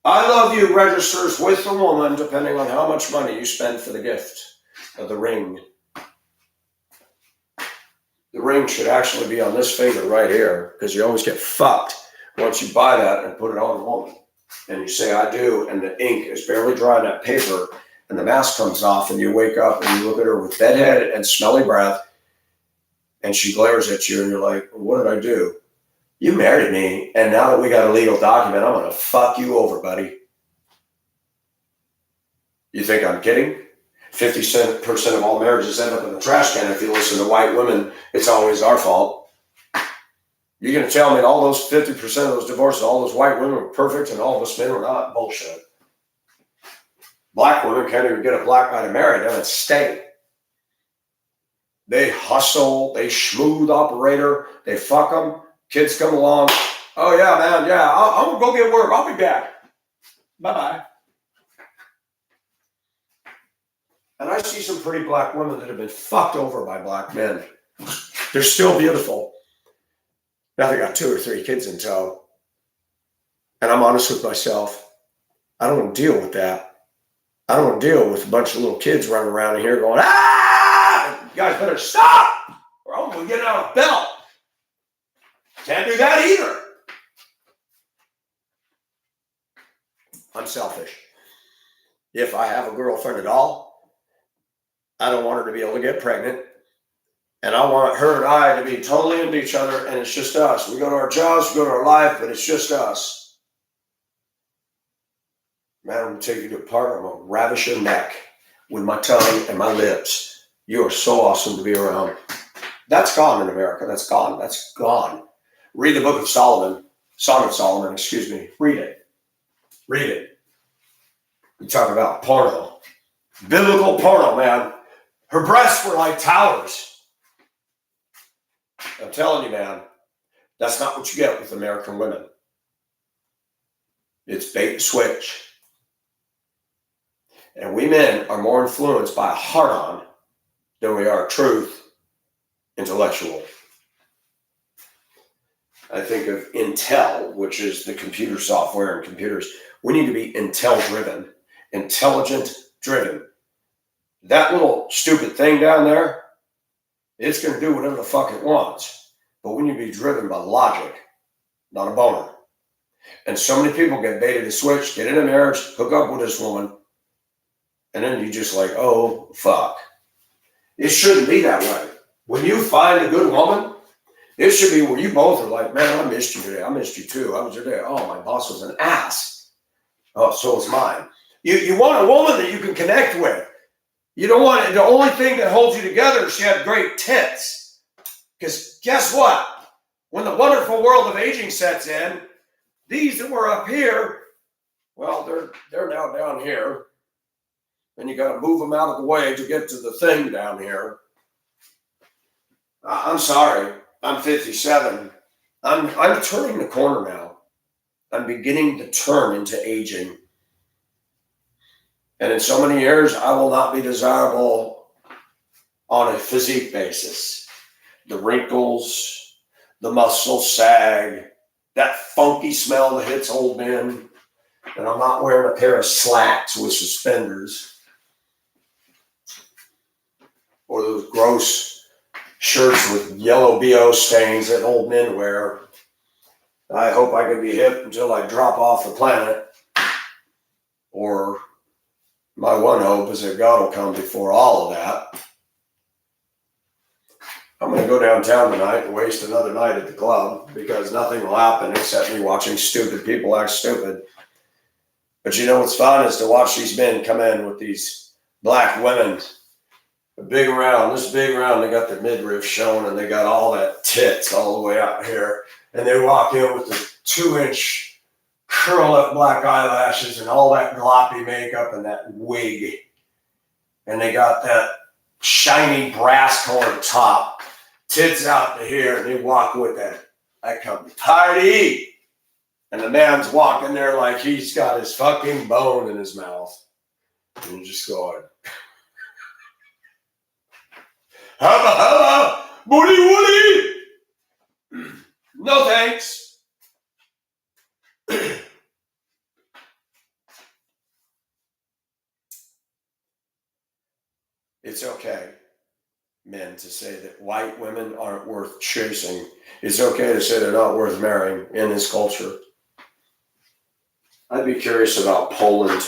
I love you registers with the woman depending on how much money you spend for the gift of the ring. The ring should actually be on this finger right here because you always get fucked once you buy that and put it on a woman. And you say, I do, and the ink is barely dry on that paper, and the mask comes off, and you wake up and you look at her with bedhead and smelly breath, and she glares at you, and you're like, what did I do? You married me, and now that we got a legal document, I'm going to fuck you over, buddy. You think I'm kidding? 50% of all marriages end up in the trash can. If you listen to white women, it's always our fault. You're going to tell me that all those 50% of those divorces, all those white women were perfect and all of us men were not? Bullshit. Black women can't even get a black guy to marry them and stay. They hustle, they schmooze operator, they fuck them, kids come along. Oh yeah, man, yeah, I'm going to go get work. I'll be back. Bye-bye. And I see some pretty black women that have been fucked over by black men. They're still beautiful. Now they got 2 or 3 kids in tow. And I'm honest with myself. I don't want to deal with that. I don't want to deal with a bunch of little kids running around in here going, ah! You guys better stop or I'm going to get out of belt. Can't do that either. I'm selfish. If I have a girlfriend at all, I don't want her to be able to get pregnant. And I want her and I to be totally into each other, and it's just us. We go to our jobs, we go to our life, but it's just us. Man, I'm going to take you to a part. I'm going to ravish your neck with my tongue and my lips. You are so awesome to be around. That's gone in America. That's gone. That's gone. Read the book of Solomon. Song of Solomon, excuse me. Read it. Read it. You talk about porno. Biblical porno, man. Her breasts were like towers. I'm telling you, man, that's not what you get with American women. It's bait and switch. And we men are more influenced by a hard-on than we are truth, intellectual. I think of Intel, which is the computer software and computers. We need to be Intel-driven, intelligent-driven. That little stupid thing down there, it's going to do whatever the fuck it wants. But we need to be driven by logic, not a boner. And so many people get baited to switch, get in a marriage, hook up with this woman, and then you just like, oh, fuck. It shouldn't be that way. When you find a good woman, it should be where you both are like, man, I missed you today. I missed you too. I was your day. Oh, my boss was an ass. Oh, so was mine. You want a woman that you can connect with. You don't want it. The only thing that holds you together is she had great tits. Because guess what? When the wonderful world of aging sets in, these that were up here, well, they're now down here. And you got to move them out of the way to get to the thing down here. I'm sorry. I'm 57. I'm turning the corner now. I'm beginning to turn into aging. And in so many years, I will not be desirable on a physique basis. The wrinkles, the muscles sag, that funky smell that hits old men. And I'm not wearing a pair of slacks with suspenders. Or those gross shirts with yellow BO stains that old men wear. I hope I can be hip until I drop off the planet. Or my one hope is that God will come before all of that. I'm going to go downtown tonight and waste another night at the club because nothing will happen except me watching stupid people act stupid. But you know what's fun is to watch these men come in with these black women. This big round, they got their midriff showing and they got all that tits all the way out here. And they walk in with the 2-inch curl up black eyelashes and all that gloppy makeup and that wig. And they got that shiny brass colored top, tits out to here, and they walk with that. I come party. And the man's walking there like he's got his fucking bone in his mouth. And you just going, hubba hubba, woody woody. No thanks. It's okay, men, to say that white women aren't worth chasing. It's okay to say they're not worth marrying in this culture. I'd be curious about Poland,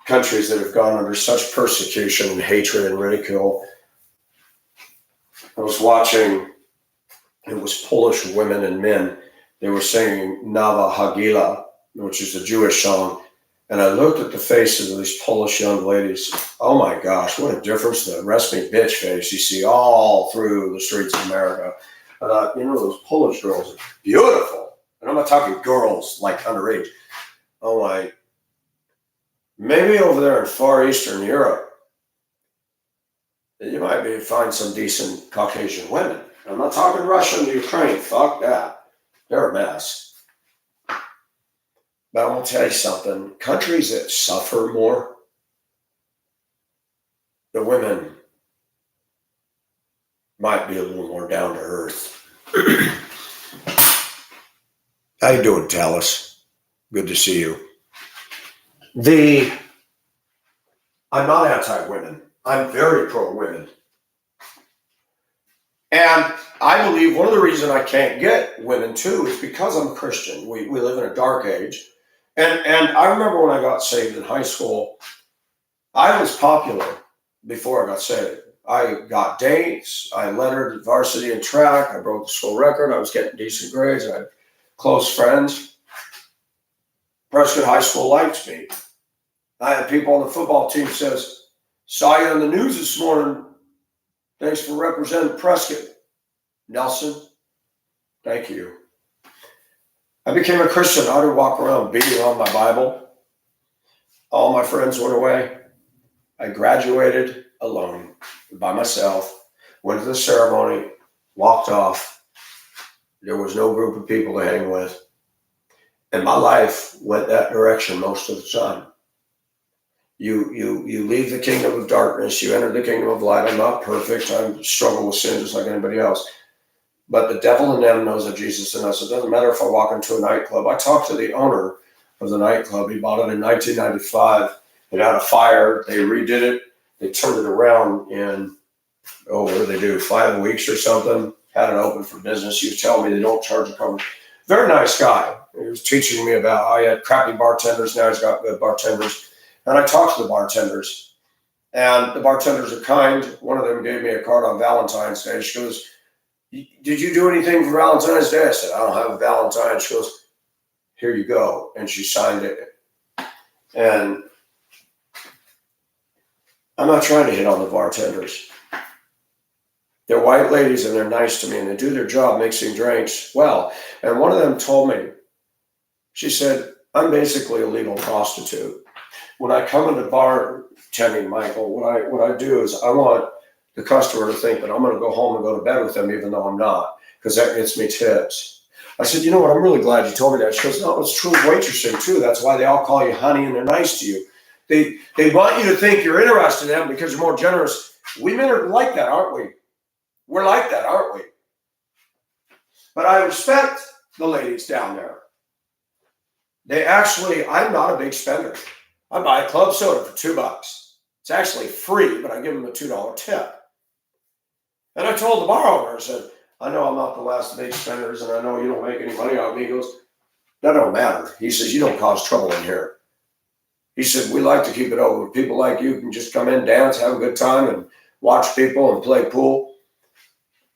countries that have gone under such persecution and hatred and ridicule. I was watching, it was Polish women and men. They were singing Nowa Hagila, which is a Jewish song. And I looked at the faces of these Polish young ladies. Oh my gosh, what a difference the rest me bitch face you see all through the streets of America. Those Polish girls are beautiful. And I'm not talking girls like underage. Oh my, maybe over there in Far Eastern Europe, you might find some decent Caucasian women. I'm not talking Russia and Ukraine. Fuck that. They're a mess. But I'm going to tell you something. Countries that suffer more, the women might be a little more down to earth. How you doing, Tallis? Good to see you. I'm not anti-women. I'm very pro-women. And I believe one of the reasons I can't get women too is because I'm a Christian. We live in a dark age. And I remember when I got saved in high school, I was popular before I got saved. I got dates. I lettered varsity and track. I broke the school record. I was getting decent grades. I had close friends. Prescott High School liked me. I had people on the football team says, saw you on the news this morning. Thanks for representing Prescott. Nelson, thank you. I became a Christian. I would walk around beating on my Bible. All my friends went away. I graduated. alone by myself, went to the ceremony, walked off. There was no group of people to hang with. And my life went that direction most of the time. You leave the kingdom of darkness, you enter the kingdom of light. I'm not perfect. I struggle with sin just like anybody else. But the devil in them knows of Jesus in us. It doesn't matter if I walk into a nightclub. I talked to the owner of the nightclub. He bought it in 1995. It had a fire. They redid it. They turned it around in, what did they do, 5 weeks or something? Had it open for business. He was telling me they don't charge a cover. Very nice guy. He was teaching me about how he had crappy bartenders. Now he's got good bartenders. And I talked to the bartenders. And the bartenders are kind. One of them gave me a card on Valentine's Day. She goes, "Did you do anything for Valentine's Day?" I said, "I don't have a Valentine." She goes, "Here you go." And she signed it. And I'm not trying to hit on the bartenders. They're white ladies and they're nice to me and they do their job mixing drinks well. And one of them told me, she said, "I'm basically a legal prostitute. When I come into bartending, Michael, what I do is I want the customer to think that I'm going to go home and go to bed with them even though I'm not, because that gets me tips." I said, "You know what? I'm really glad you told me that." She goes, "No, it's true of waitressing too. That's why they all call you honey and they're nice to you. They want you to think you're interested in them because you're more generous." Women are like that, aren't we? We're like that, aren't we? But I respect the ladies down there. I'm not a big spender. I buy a club soda for $2. It's actually free, but I give them a $2 tip. And I told the bar owner, I said, "I know I'm not the last of the big spenders, and I know you don't make any money on me." He goes, "That don't matter." He says, "You don't cause trouble in here." He said, "We like to keep it open. People like you can just come in, dance, have a good time, and watch people and play pool."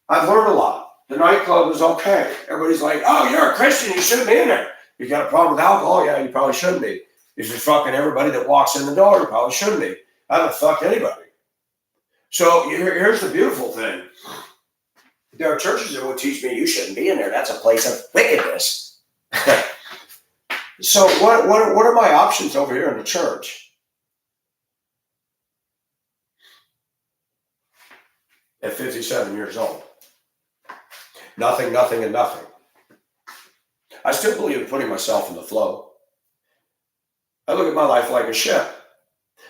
I've learned a lot. The nightclub is okay. Everybody's like, "Oh, you're a Christian. You shouldn't be in there. You got a problem with alcohol?" Yeah, you probably shouldn't be. If you're fucking everybody that walks in the door, you probably shouldn't be. I haven't fucked anybody. So here's the beautiful thing. There are churches that will teach me you shouldn't be in there. That's a place of wickedness. So what are my options over here in the church? At 57 years old. Nothing, nothing, and nothing. I still believe in putting myself in the flow. I look at my life like a ship.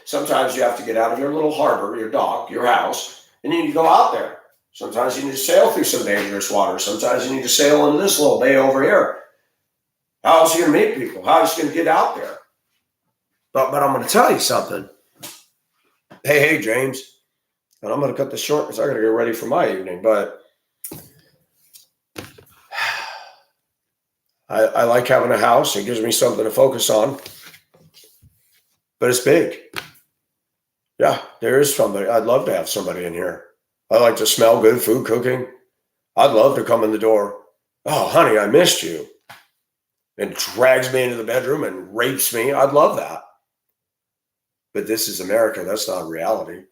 Sometimes you have to get out of your little harbor, your dock, your house, and you need to go out there. Sometimes you need to sail through some dangerous water. Sometimes you need to sail into this little bay over here. How else are you going to meet people? How else are you going to get out there? But I'm going to tell you something. Hey, James. And I'm going to cut this short because I got to get ready for my evening. But I like having a house. It gives me something to focus on. But it's big. Yeah, there is somebody. I'd love to have somebody in here. I like to smell good food cooking. I'd love to come in the door. "Oh, honey, I missed you." And drags me into the bedroom and rapes me. I'd love that. But this is America. That's not reality.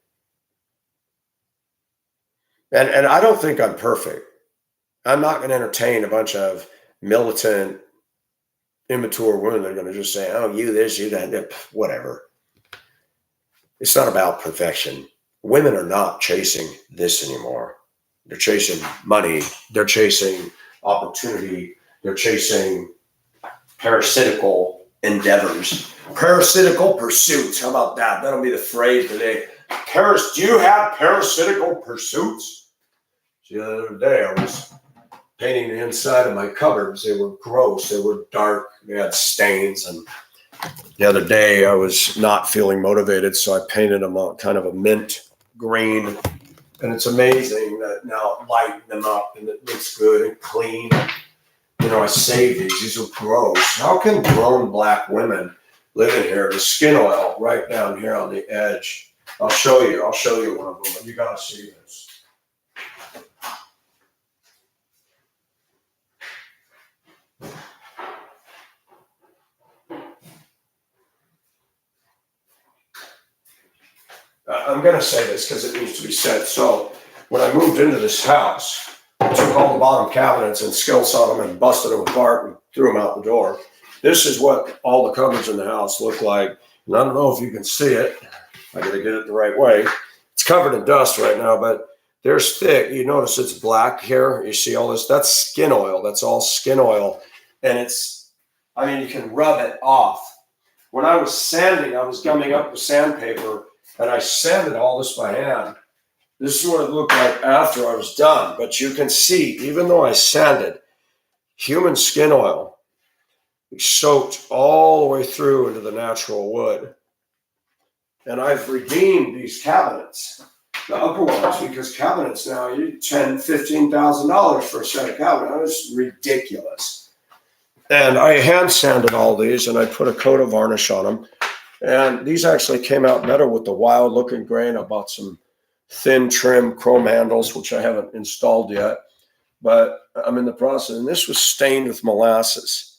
And I don't think I'm perfect. I'm not going to entertain a bunch of militant, immature women that are going to just say, "Oh, you this, you that," whatever. It's not about perfection. Women are not chasing this anymore. They're chasing money. They're chasing opportunity. They're chasing parasitical endeavors. Parasitical pursuits. How about that? That'll be the phrase today. Do you have parasitical pursuits? See, the other day I was painting the inside of my cupboards. They were gross. They were dark. They had stains. And the other day I was not feeling motivated, so I painted them a kind of a mint green. And it's amazing that now I lighten them up and it looks good and clean. You know, I saved these. These are gross. How can grown black women live in here? The skin oil right down here on the edge. I'll show you one of them, but you got to see this. I'm going to say this because it needs to be said. So when I moved into this house, I took all the bottom cabinets and skill saw them and busted them apart and threw them out the door. This is what all the cupboards in the house look like. And I don't know if you can see it. I got to get it the right way. It's covered in dust right now, but there's thick. You notice it's black here. You see all this? That's skin oil. That's all skin oil. And you can rub it off. When I was sanding, I was gumming up with sandpaper and I sanded all this by hand. This is what it looked like after I was done. But you can see, even though I sanded, human skin oil soaked all the way through into the natural wood. And I've redeemed these cabinets, the upper ones, because cabinets now, you $10,000, $15,000 for a set of cabinets. It's ridiculous. And I hand sanded all these and I put a coat of varnish on them. And these actually came out better with the wild looking grain. I bought some thin trim chrome handles, which I haven't installed yet, but I'm in the process. And this was stained with molasses.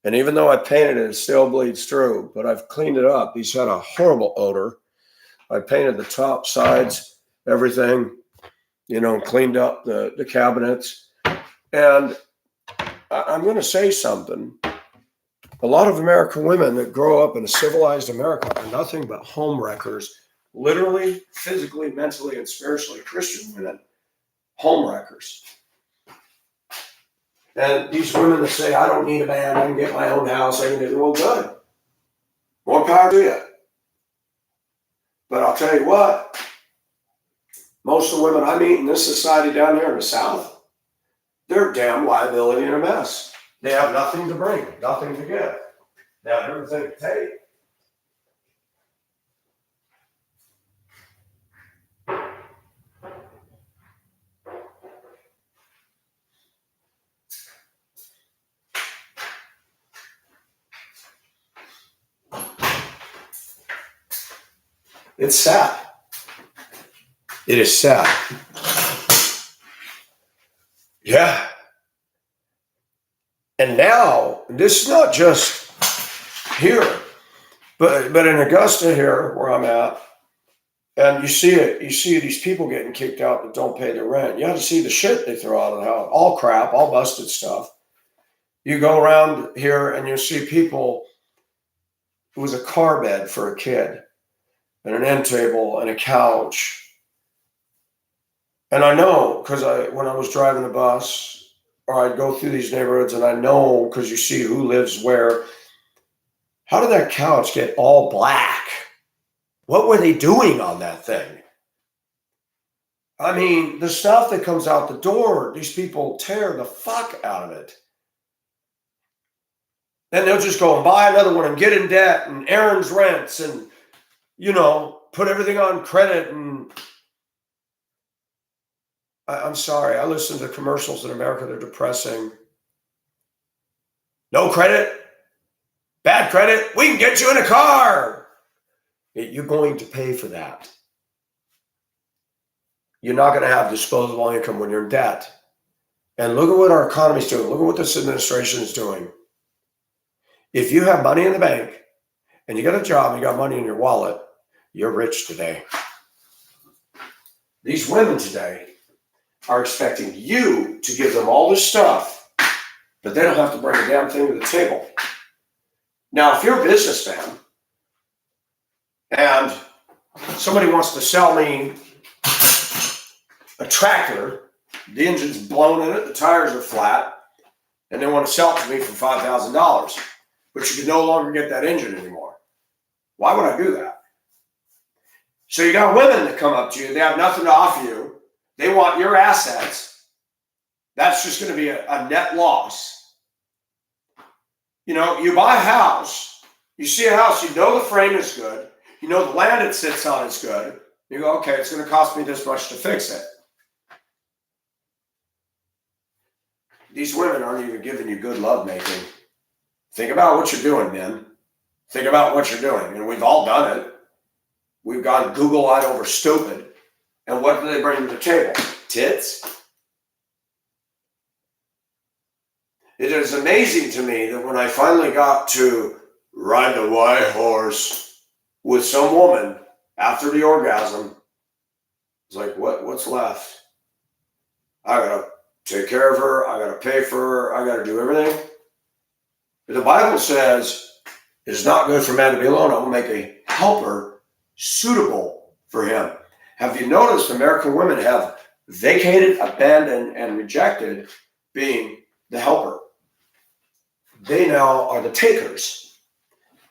And even though I painted it, it still bleeds through, but I've cleaned it up. These had a horrible odor. I painted the top sides, everything, cleaned up the cabinets. And I'm going to say something. A lot of American women that grow up in a civilized America are nothing but home wreckers, literally, physically, mentally, and spiritually. Christian women, home wreckers. And these women that say, I don't need a man, I can get my own house, I can do, well, good. More power to you. But I'll tell you what, most of the women I meet in this society down here in the South, they're a damn liability and a mess. They have nothing to bring, nothing to give. They have everything to take. It's sad. It is sad. Yeah. And now, this is not just here, but in Augusta here, where I'm at, and you see it, you see these people getting kicked out that don't pay their rent. You have to see the shit they throw out of the house. All crap, all busted stuff. You go around here and you see people, it was a car bed for a kid, and an end table and a couch. And I know, because when I was driving the bus, or I'd go through these neighborhoods, and I know, because you see who lives where, how did that couch get all black? What were they doing on that thing? I mean, the stuff that comes out the door, these people tear the fuck out of it. Then they'll just go and buy another one and get in debt and Aaron's rents and, put everything on credit. And I'm sorry, I listen to commercials in America, they're depressing. No credit, bad credit, we can get you in a car. You're going to pay for that. You're not going to have disposable income when you're in debt. And look at what our economy's doing. Look at what this administration is doing. If you have money in the bank and you got a job and you got money in your wallet, you're rich today. These women today are expecting you to give them all this stuff, but they don't have to bring a damn thing to the table. Now, if you're a businessman and somebody wants to sell me a tractor, the engine's blown in it, the tires are flat, and they want to sell it to me for $5,000, but you can no longer get that engine anymore. Why would I do that? So you got women that come up to you, they have nothing to offer you, they want your assets. That's just going to be a net loss. You buy a house, you see a house, you know the frame is good, you know the land it sits on is good. You go, okay, it's going to cost me this much to fix it. These women aren't even giving you good love making. Think about what you're doing, men. Think about what you're doing. And we've all done it. We've gone Google-eyed over stupid. And what do they bring to the table? Tits? It is amazing to me that when I finally got to ride the white horse with some woman after the orgasm, it's like, what's left? I gotta take care of her, I gotta pay for her, I gotta do everything. The Bible says it is not good for man to be alone. I will make a helper suitable for him. Have you noticed American women have vacated, abandoned, and rejected being the helper? They now are the takers.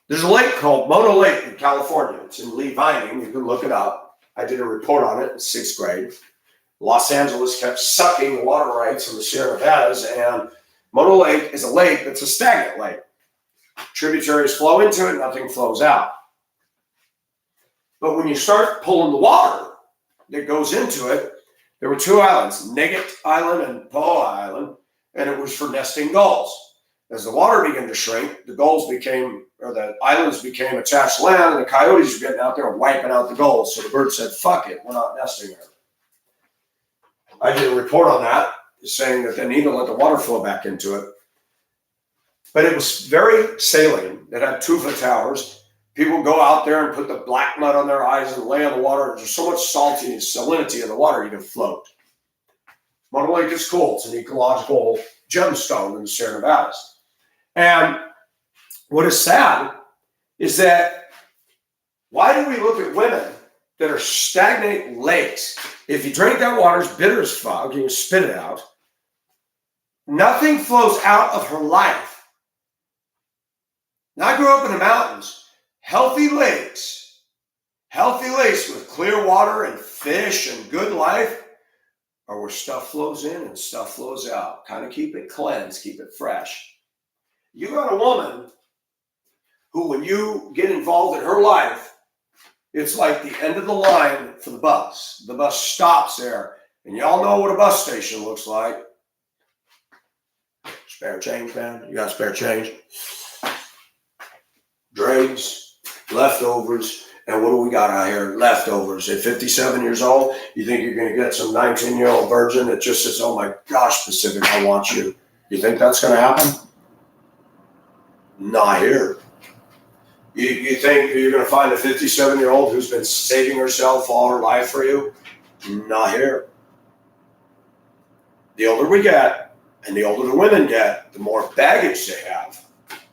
There's a lake called Mono Lake in California. It's in Lee Vining. You can look it up. I did a report on it in 6th grade. Los Angeles kept sucking water rights from the Sierra Nevadas, and Mono Lake is a lake that's a stagnant lake. Tributaries flow into it, nothing flows out. But when you start pulling the water that goes into it, there were 2 islands, Nugget Island and Poa Island, and it was for nesting gulls. As the water began to shrink, the islands became attached land, and the coyotes were getting out there and wiping out the gulls. So the birds said, fuck it, we're not nesting there. I did a report on that, saying that they need to let the water flow back into it. But it was very saline. It had tufa towers. People go out there and put the black mud on their eyes and lay on the water. There's so much saltiness, salinity in the water, you can float. Mono Lake is cool. It's an ecological gemstone in the Sierra Nevadas. And what is sad is that why do we look at women that are stagnant lakes? If you drink that water, it's bitter as fuck, you can spit it out. Nothing flows out of her life. Now, I grew up in the mountains. Healthy lakes with clear water and fish and good life are where stuff flows in and stuff flows out. Kind of keep it cleansed, keep it fresh. You got a woman who, when you get involved in her life, it's like the end of the line for the bus. The bus stops there, and y'all know what a bus station looks like. Spare change, man? You got spare change? Dregs, leftovers, and what do we got out here? Leftovers. At 57 years old, you think you're going to get some 19-year-old virgin that just says, oh my gosh, Pacific, I want you. You think that's going to happen? Not here. You think you're going to find a 57-year-old who's been saving herself all her life for you? Not here. The older we get, and the older the women get, the more baggage they have.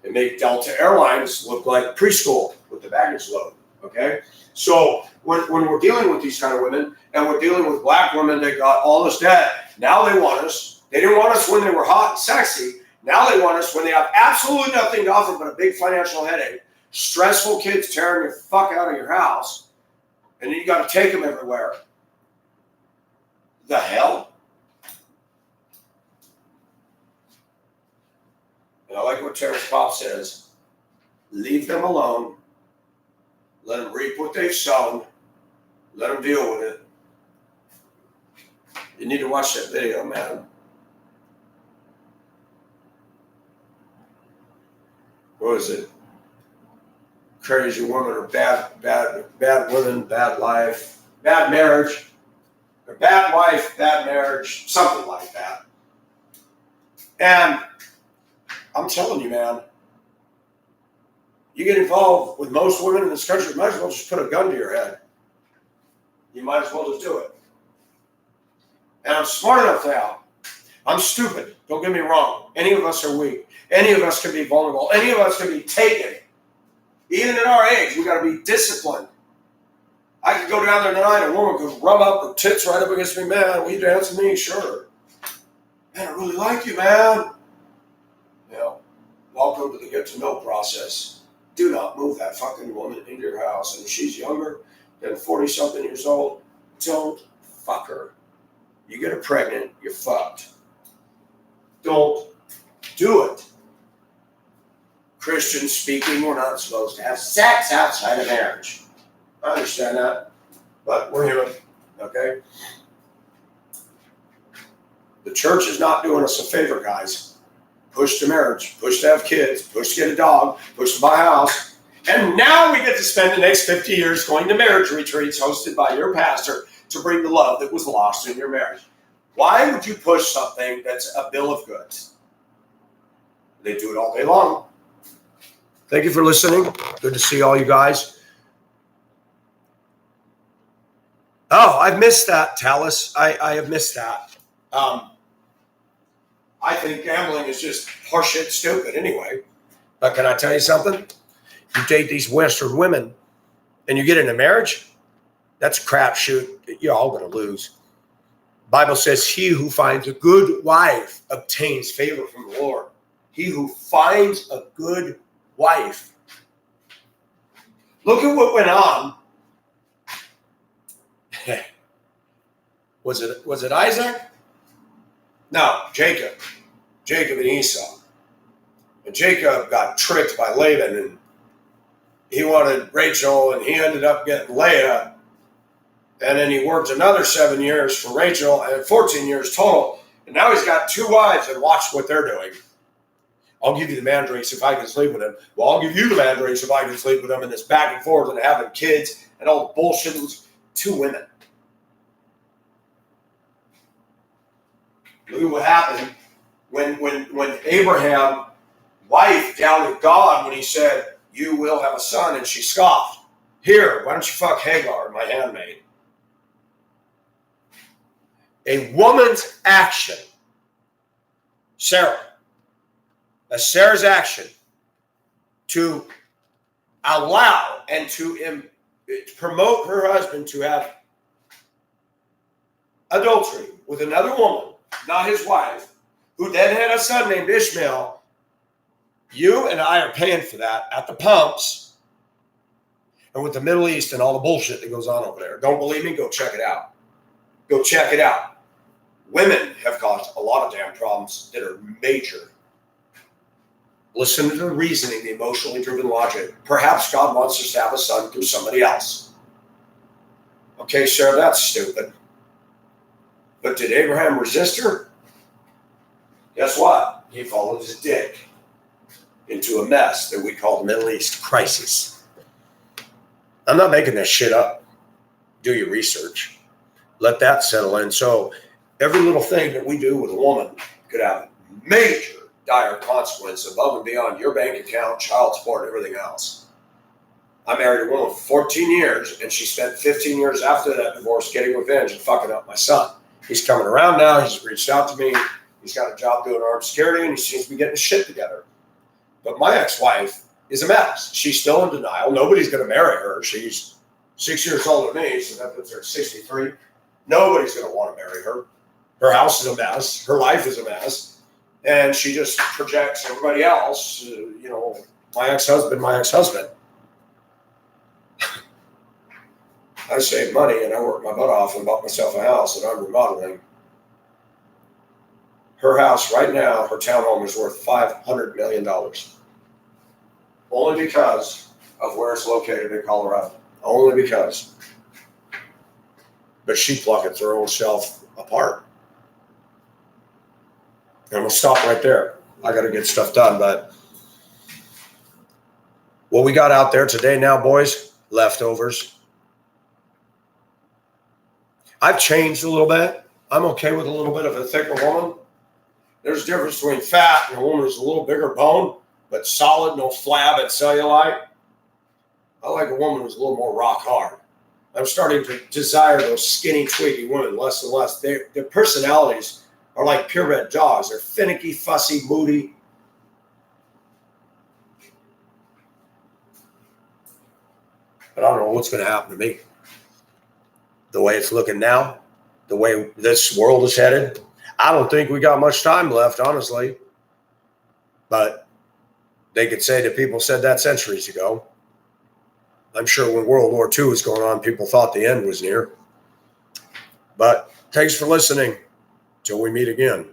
They make Delta Airlines look like preschool with the baggage load, okay? So when we're dealing with these kind of women, and we're dealing with black women that got all this debt, now they want us. They didn't want us when they were hot and sexy. Now they want us when they have absolutely nothing to offer but a big financial headache. Stressful kids tearing the fuck out of your house, and then you got to take them everywhere. The hell? And I like what Terrence Popp says. Leave them alone. Let them reap what they've sown. Let them deal with it. You need to watch that video, man. What is it? Crazy woman or bad women, bad life, bad marriage, or bad wife, bad marriage, something like that. And I'm telling you, man, you get involved with most women in this country, you might as well just put a gun to your head. You might as well just do it. And I'm smart enough now. I'm stupid. Don't get me wrong. Any of us are weak. Any of us can be vulnerable. Any of us can be taken. Even at our age, we got to be disciplined. I could go down there tonight, a woman could rub up her tits right up against me. Man, will you dance with me? Sure. Man, I really like you, man. You know, welcome to the get to know process. Do not move that fucking woman into your house. And if she's younger than 40-something years old, don't fuck her. You get her pregnant, you're fucked. Don't do it. Christian speaking, we're not supposed to have sex outside of marriage. I understand that, but we're human, okay? The church is not doing us a favor, guys. Push to marriage, push to have kids, push to get a dog, push to buy a house. And now we get to spend the next 50 years going to marriage retreats hosted by your pastor to bring the love that was lost in your marriage. Why would you push something that's a bill of goods? They do it all day long. Thank you for listening. Good to see all you guys. Oh, I've missed that, Talus. I have missed that. I think gambling is just horseshit stupid anyway. But can I tell you something? You date these Western women and you get into marriage, That's a crapshoot. You're all going to lose. Bible says, he who finds a good wife obtains favor from the Lord. He who finds a good wife. Look at what went on. Was it Isaac? No, Jacob. Jacob and Esau. And Jacob got tricked by Laban, and he wanted Rachel, and he ended up getting Leah. And then he worked another 7 years for Rachel, and 14 years total. And now he's got 2 wives, and watch what they're doing. I'll give you the mandrakes if I can sleep with him. Well, I'll give you the mandrakes if I can sleep with him, and this back and forth and having kids and all the bullshit. It was 2 women. Look at what happened when Abraham wife doubted God when he said, you will have a son, and she scoffed. Here, why don't you fuck Hagar, my handmaid? A woman's action, Sarah's action to allow and to promote her husband to have adultery with another woman, not his wife, who then had a son named Ishmael. You and I are paying for that at the pumps and with the Middle East and all the bullshit that goes on over there. Don't believe me? Go check it out. Go check it out. Women have caused a lot of damn problems that are major. Listen to the reasoning, the emotionally driven logic. Perhaps God wants us to have a son through somebody else. Okay, Sarah, that's stupid. But did Abraham resist her? Guess what? He followed his dick into a mess that we call the Middle East crisis. I'm not making this shit up. Do your research. Let that settle in. So every little thing that we do with a woman could have major dire consequence above and beyond your bank account, child support, and everything else. I married a woman for 14 years, and she spent 15 years after that divorce getting revenge and fucking up my son. He's coming around now. He's reached out to me. He's got a job doing armed security, and he seems to be getting his shit together. But my ex-wife is a mess. She's still in denial. Nobody's going to marry her. She's 6 years older than me, so that puts her at 63. Nobody's going to want to marry her. Her house is a mess. Her life is a mess. And she just projects everybody else, my ex-husband. I saved money and I worked my butt off and bought myself a house and I'm remodeling. Her house right now, her townhome is worth $500 million. Only because of where it's located in Colorado. Only because. But she plucked her own self apart. And we'll stop right there. I got to get stuff done, but what we got out there today now, boys, leftovers. I've changed a little bit. I'm okay with a little bit of a thicker woman. There's a difference between fat and a woman who's a little bigger bone, but solid, no flab and cellulite. I like a woman who's a little more rock hard. I'm starting to desire those skinny, twiggy women less and less. Their personalities are like purebred dogs. They're finicky, fussy, moody. But I don't know what's going to happen to me. The way it's looking now, the way this world is headed, I don't think we got much time left, honestly. But they could say that people said that centuries ago. I'm sure when World War II was going on, people thought the end was near. But thanks for listening. Till we meet again.